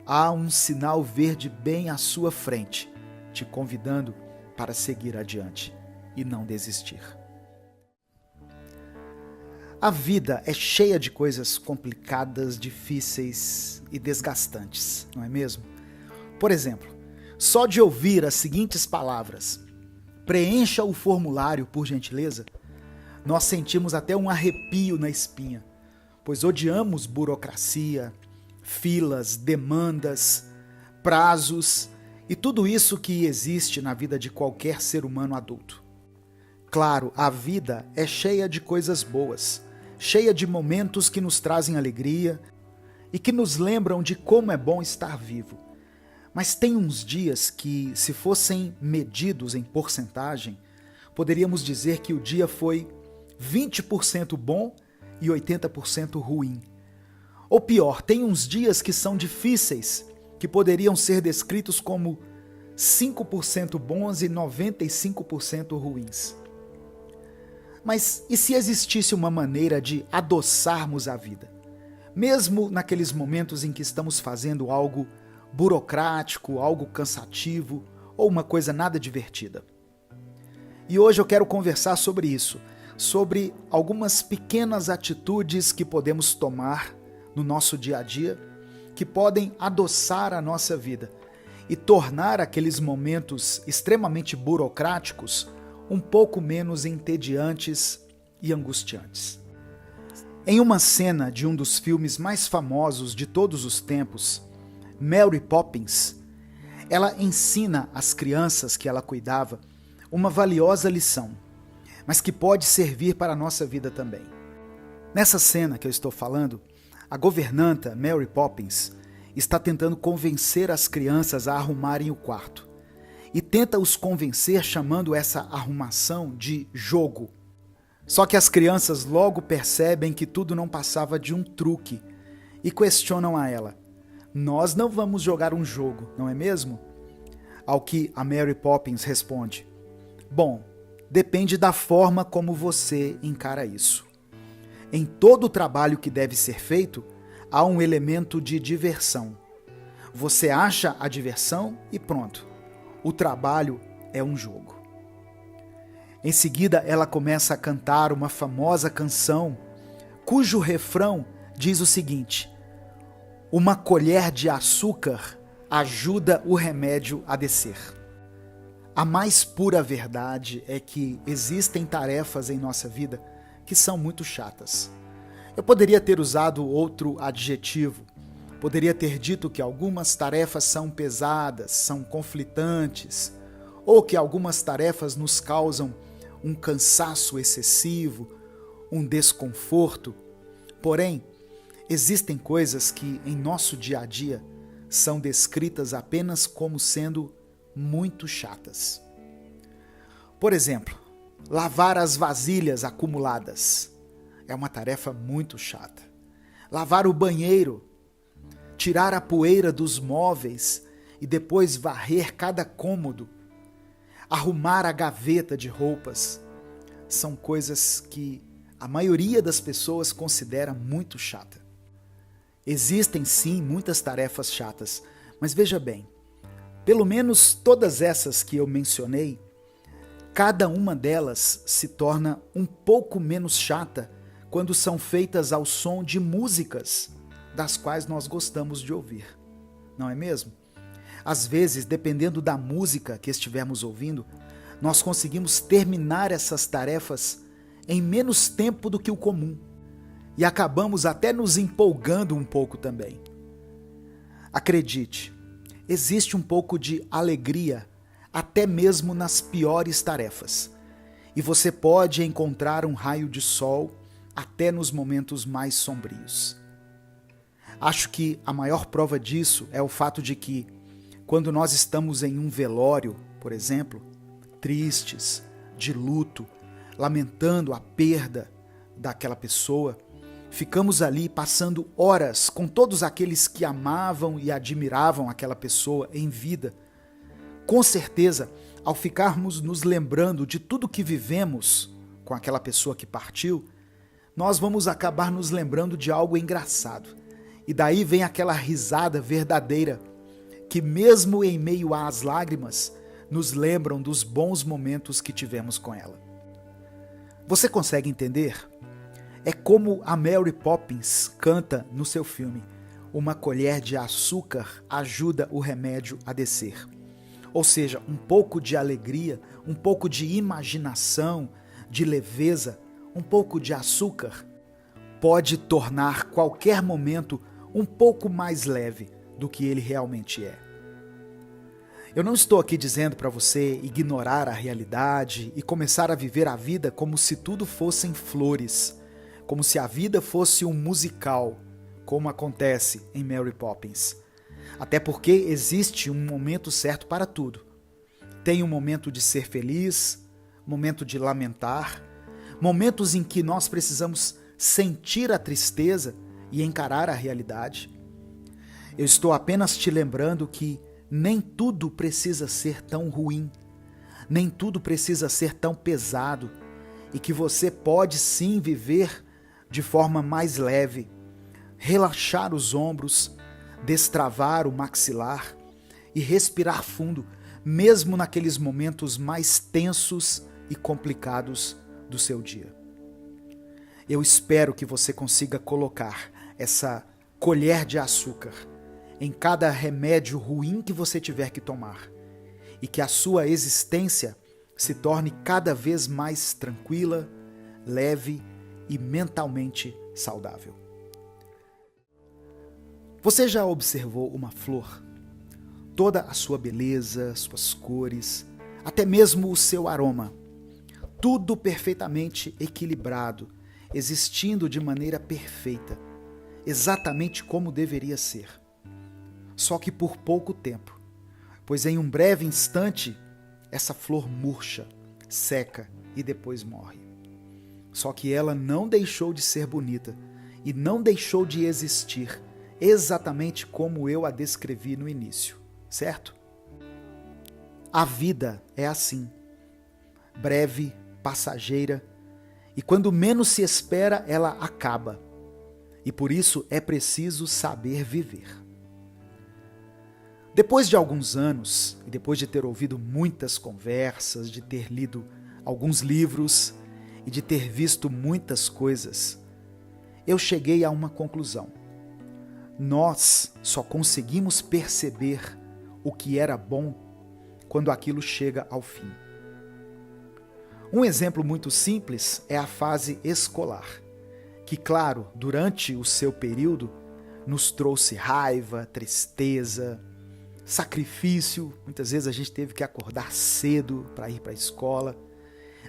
Há um sinal verde bem à sua frente, te convidando para seguir adiante e não desistir. A vida é cheia de coisas complicadas, difíceis e desgastantes, não é mesmo? Por exemplo, só de ouvir as seguintes palavras: preencha o formulário, por gentileza, nós sentimos até um arrepio na espinha, pois odiamos burocracia, filas, demandas, prazos e tudo isso que existe na vida de qualquer ser humano adulto. Claro, a vida é cheia de coisas boas, cheia de momentos que nos trazem alegria e que nos lembram de como é bom estar vivo. Mas tem uns dias que, se fossem medidos em porcentagem, poderíamos dizer que o dia foi 20% bom e 80% ruim. Ou pior, tem uns dias que são difíceis, que poderiam ser descritos como 5% bons e 95% ruins. Mas e se existisse uma maneira de adoçarmos a vida? Mesmo naqueles momentos em que estamos fazendo algo burocrático, algo cansativo ou uma coisa nada divertida. E hoje eu quero conversar sobre isso, sobre algumas pequenas atitudes que podemos tomar no nosso dia a dia, que podem adoçar a nossa vida e tornar aqueles momentos extremamente burocráticos um pouco menos entediantes e angustiantes. Em uma cena de um dos filmes mais famosos de todos os tempos, Mary Poppins, ela ensina às crianças que ela cuidava uma valiosa lição, mas que pode servir para a nossa vida também. Nessa cena que eu estou falando, a governanta Mary Poppins está tentando convencer as crianças a arrumarem o quarto e tenta os convencer chamando essa arrumação de jogo. Só que as crianças logo percebem que tudo não passava de um truque e questionam a ela: nós não vamos jogar um jogo, não é mesmo? Ao que a Mary Poppins responde: bom, depende da forma como você encara isso. Em todo o trabalho que deve ser feito, há um elemento de diversão. Você acha a diversão e pronto. O trabalho é um jogo. Em seguida, ela começa a cantar uma famosa canção, cujo refrão diz o seguinte: uma colher de açúcar ajuda o remédio a descer. A mais pura verdade é que existem tarefas em nossa vida que são muito chatas. Eu poderia ter usado outro adjetivo. Poderia ter dito que algumas tarefas são pesadas, são conflitantes, ou que algumas tarefas nos causam um cansaço excessivo, um desconforto. Porém, existem coisas que em nosso dia a dia são descritas apenas como sendo muito chatas. Por exemplo, lavar as vasilhas acumuladas é uma tarefa muito chata. Lavar o banheiro, tirar a poeira dos móveis e depois varrer cada cômodo, arrumar a gaveta de roupas, são coisas que a maioria das pessoas considera muito chata. Existem sim muitas tarefas chatas, mas veja bem, pelo menos todas essas que eu mencionei, cada uma delas se torna um pouco menos chata quando são feitas ao som de músicas das quais nós gostamos de ouvir, não é mesmo? Às vezes, dependendo da música que estivermos ouvindo, nós conseguimos terminar essas tarefas em menos tempo do que o comum e acabamos até nos empolgando um pouco também. Acredite, existe um pouco de alegria até mesmo nas piores tarefas, e você pode encontrar um raio de sol até nos momentos mais sombrios. Acho que a maior prova disso é o fato de que, quando nós estamos em um velório, por exemplo, tristes, de luto, lamentando a perda daquela pessoa, ficamos ali passando horas com todos aqueles que amavam e admiravam aquela pessoa em vida. Com certeza, ao ficarmos nos lembrando de tudo que vivemos com aquela pessoa que partiu, nós vamos acabar nos lembrando de algo engraçado. E daí vem aquela risada verdadeira, que mesmo em meio às lágrimas, nos lembram dos bons momentos que tivemos com ela. Você consegue entender? É como a Mary Poppins canta no seu filme: uma colher de açúcar ajuda o remédio a descer. Ou seja, um pouco de alegria, um pouco de imaginação, de leveza, um pouco de açúcar pode tornar qualquer momento um pouco mais leve do que ele realmente é. Eu não estou aqui dizendo para você ignorar a realidade e começar a viver a vida como se tudo fossem flores, como se a vida fosse um musical, como acontece em Mary Poppins. Até porque existe um momento certo para tudo. Tem um momento de ser feliz, momento de lamentar, momentos em que nós precisamos sentir a tristeza e encarar a realidade. Eu estou apenas te lembrando que nem tudo precisa ser tão ruim, nem tudo precisa ser tão pesado, e que você pode sim viver de forma mais leve, relaxar os ombros, destravar o maxilar e respirar fundo, mesmo naqueles momentos mais tensos e complicados do seu dia. Eu espero que você consiga colocar essa colher de açúcar em cada remédio ruim que você tiver que tomar e que a sua existência se torne cada vez mais tranquila, leve e mentalmente saudável. Você já observou uma flor? Toda a sua beleza, suas cores, até mesmo o seu aroma, tudo perfeitamente equilibrado, existindo de maneira perfeita, exatamente como deveria ser. Só que por pouco tempo, pois em um breve instante, essa flor murcha, seca e depois morre. Só que ela não deixou de ser bonita e não deixou de existir, exatamente como eu a descrevi no início, certo? A vida é assim, breve, passageira, e quando menos se espera, ela acaba. E por isso é preciso saber viver. Depois de alguns anos, e depois de ter ouvido muitas conversas, de ter lido alguns livros e de ter visto muitas coisas, eu cheguei a uma conclusão. Nós só conseguimos perceber o que era bom quando aquilo chega ao fim. Um exemplo muito simples é a fase escolar, que, claro, durante o seu período, nos trouxe raiva, tristeza, sacrifício. Muitas vezes a gente teve que acordar cedo para ir para a escola.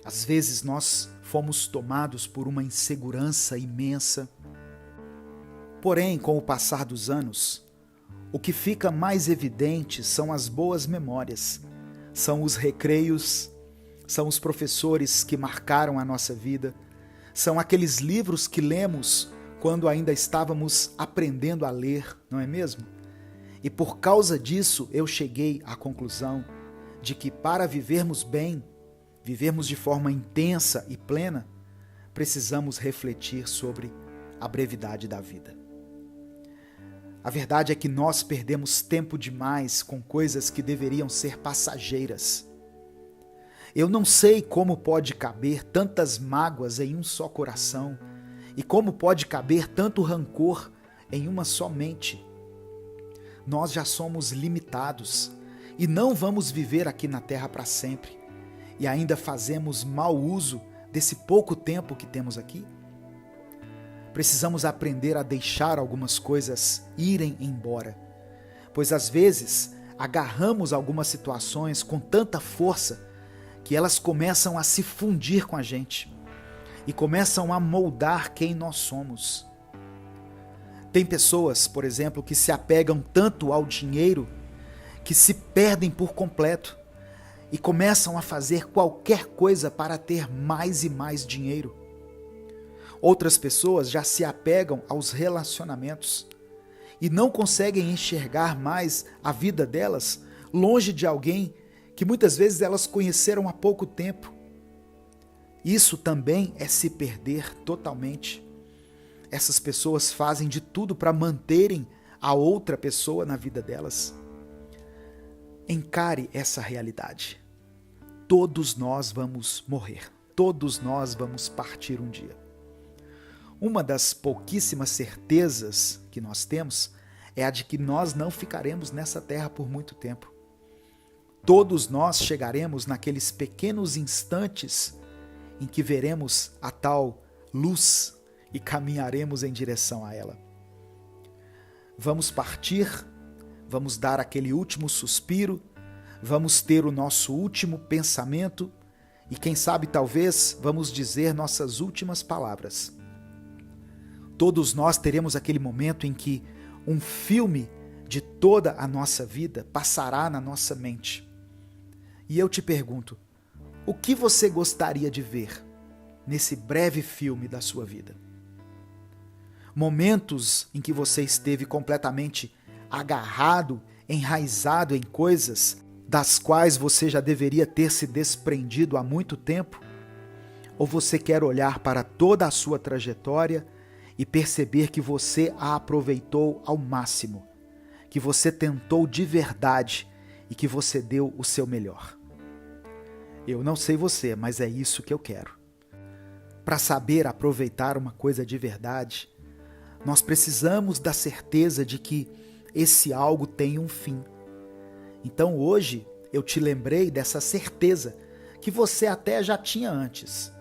Às vezes nós fomos tomados por uma insegurança imensa. Porém, com o passar dos anos, o que fica mais evidente são as boas memórias, são os recreios, são os professores que marcaram a nossa vida, são aqueles livros que lemos quando ainda estávamos aprendendo a ler, não é mesmo? E por causa disso eu cheguei à conclusão de que para vivermos bem, vivermos de forma intensa e plena, precisamos refletir sobre a brevidade da vida. A verdade é que nós perdemos tempo demais com coisas que deveriam ser passageiras. Eu não sei como pode caber tantas mágoas em um só coração e como pode caber tanto rancor em uma só mente. Nós já somos limitados e não vamos viver aqui na terra para sempre. E ainda fazemos mau uso desse pouco tempo que temos aqui? Precisamos aprender a deixar algumas coisas irem embora, pois às vezes agarramos algumas situações com tanta força que elas começam a se fundir com a gente e começam a moldar quem nós somos. Tem pessoas, por exemplo, que se apegam tanto ao dinheiro que se perdem por completo e começam a fazer qualquer coisa para ter mais e mais dinheiro. Outras pessoas já se apegam aos relacionamentos e não conseguem enxergar mais a vida delas longe de alguém que muitas vezes elas conheceram há pouco tempo. Isso também é se perder totalmente. Essas pessoas fazem de tudo para manterem a outra pessoa na vida delas. Encare essa realidade. Todos nós vamos morrer. Todos nós vamos partir um dia. Uma das pouquíssimas certezas que nós temos é a de que nós não ficaremos nessa terra por muito tempo. Todos nós chegaremos naqueles pequenos instantes em que veremos a tal luz e caminharemos em direção a ela. Vamos partir, vamos dar aquele último suspiro, vamos ter o nosso último pensamento e quem sabe talvez vamos dizer nossas últimas palavras. Todos nós teremos aquele momento em que um filme de toda a nossa vida passará na nossa mente. E eu te pergunto, o que você gostaria de ver nesse breve filme da sua vida? Momentos em que você esteve completamente agarrado, enraizado em coisas das quais você já deveria ter se desprendido há muito tempo? Ou você quer olhar para toda a sua trajetória e perceber que você a aproveitou ao máximo, que você tentou de verdade e que você deu o seu melhor? Eu não sei você, mas é isso que eu quero. Para saber aproveitar uma coisa de verdade, nós precisamos da certeza de que esse algo tem um fim. Então hoje eu te lembrei dessa certeza que você até já tinha antes.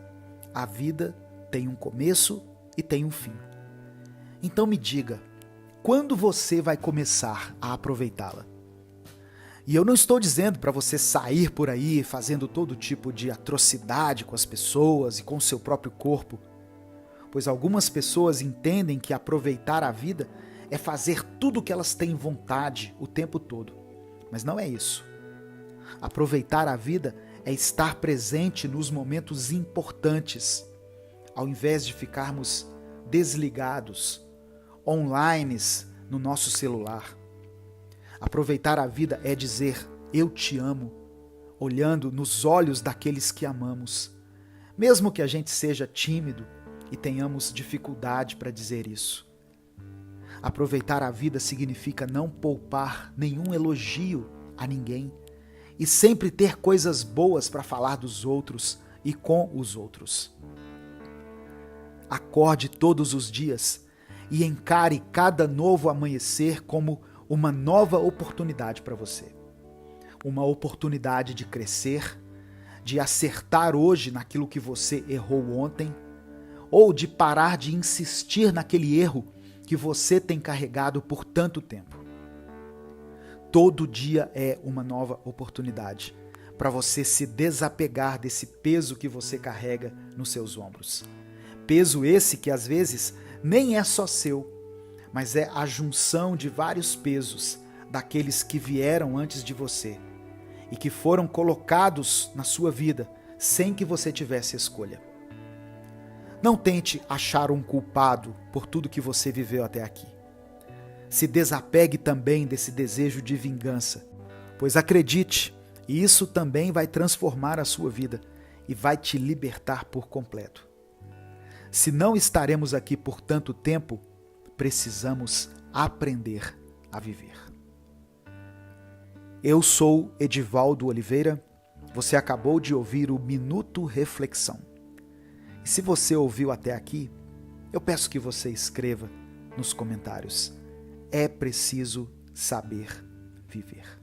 A vida tem um começo e tem um fim. Então me diga, quando você vai começar a aproveitá-la? E eu não estou dizendo para você sair por aí fazendo todo tipo de atrocidade com as pessoas e com o seu próprio corpo, pois algumas pessoas entendem que aproveitar a vida é fazer tudo o que elas têm vontade o tempo todo. Mas não é isso. Aproveitar a vida é estar presente nos momentos importantes, ao invés de ficarmos desligados, online no nosso celular. Aproveitar a vida é dizer, eu te amo, olhando nos olhos daqueles que amamos, mesmo que a gente seja tímido e tenhamos dificuldade para dizer isso. Aproveitar a vida significa não poupar nenhum elogio a ninguém e sempre ter coisas boas para falar dos outros e com os outros. Acorde todos os dias e encare cada novo amanhecer como uma nova oportunidade para você. Uma oportunidade de crescer, de acertar hoje naquilo que você errou ontem, ou de parar de insistir naquele erro que você tem carregado por tanto tempo. Todo dia é uma nova oportunidade para você se desapegar desse peso que você carrega nos seus ombros. Peso esse que às vezes nem é só seu, mas é a junção de vários pesos daqueles que vieram antes de você e que foram colocados na sua vida sem que você tivesse escolha. Não tente achar um culpado por tudo que você viveu até aqui. Se desapegue também desse desejo de vingança, pois acredite, isso também vai transformar a sua vida e vai te libertar por completo. Se não estaremos aqui por tanto tempo, precisamos aprender a viver. Eu sou Edivaldo Oliveira, você acabou de ouvir o Minuto Reflexão. E se você ouviu até aqui, eu peço que você escreva nos comentários. É preciso saber viver.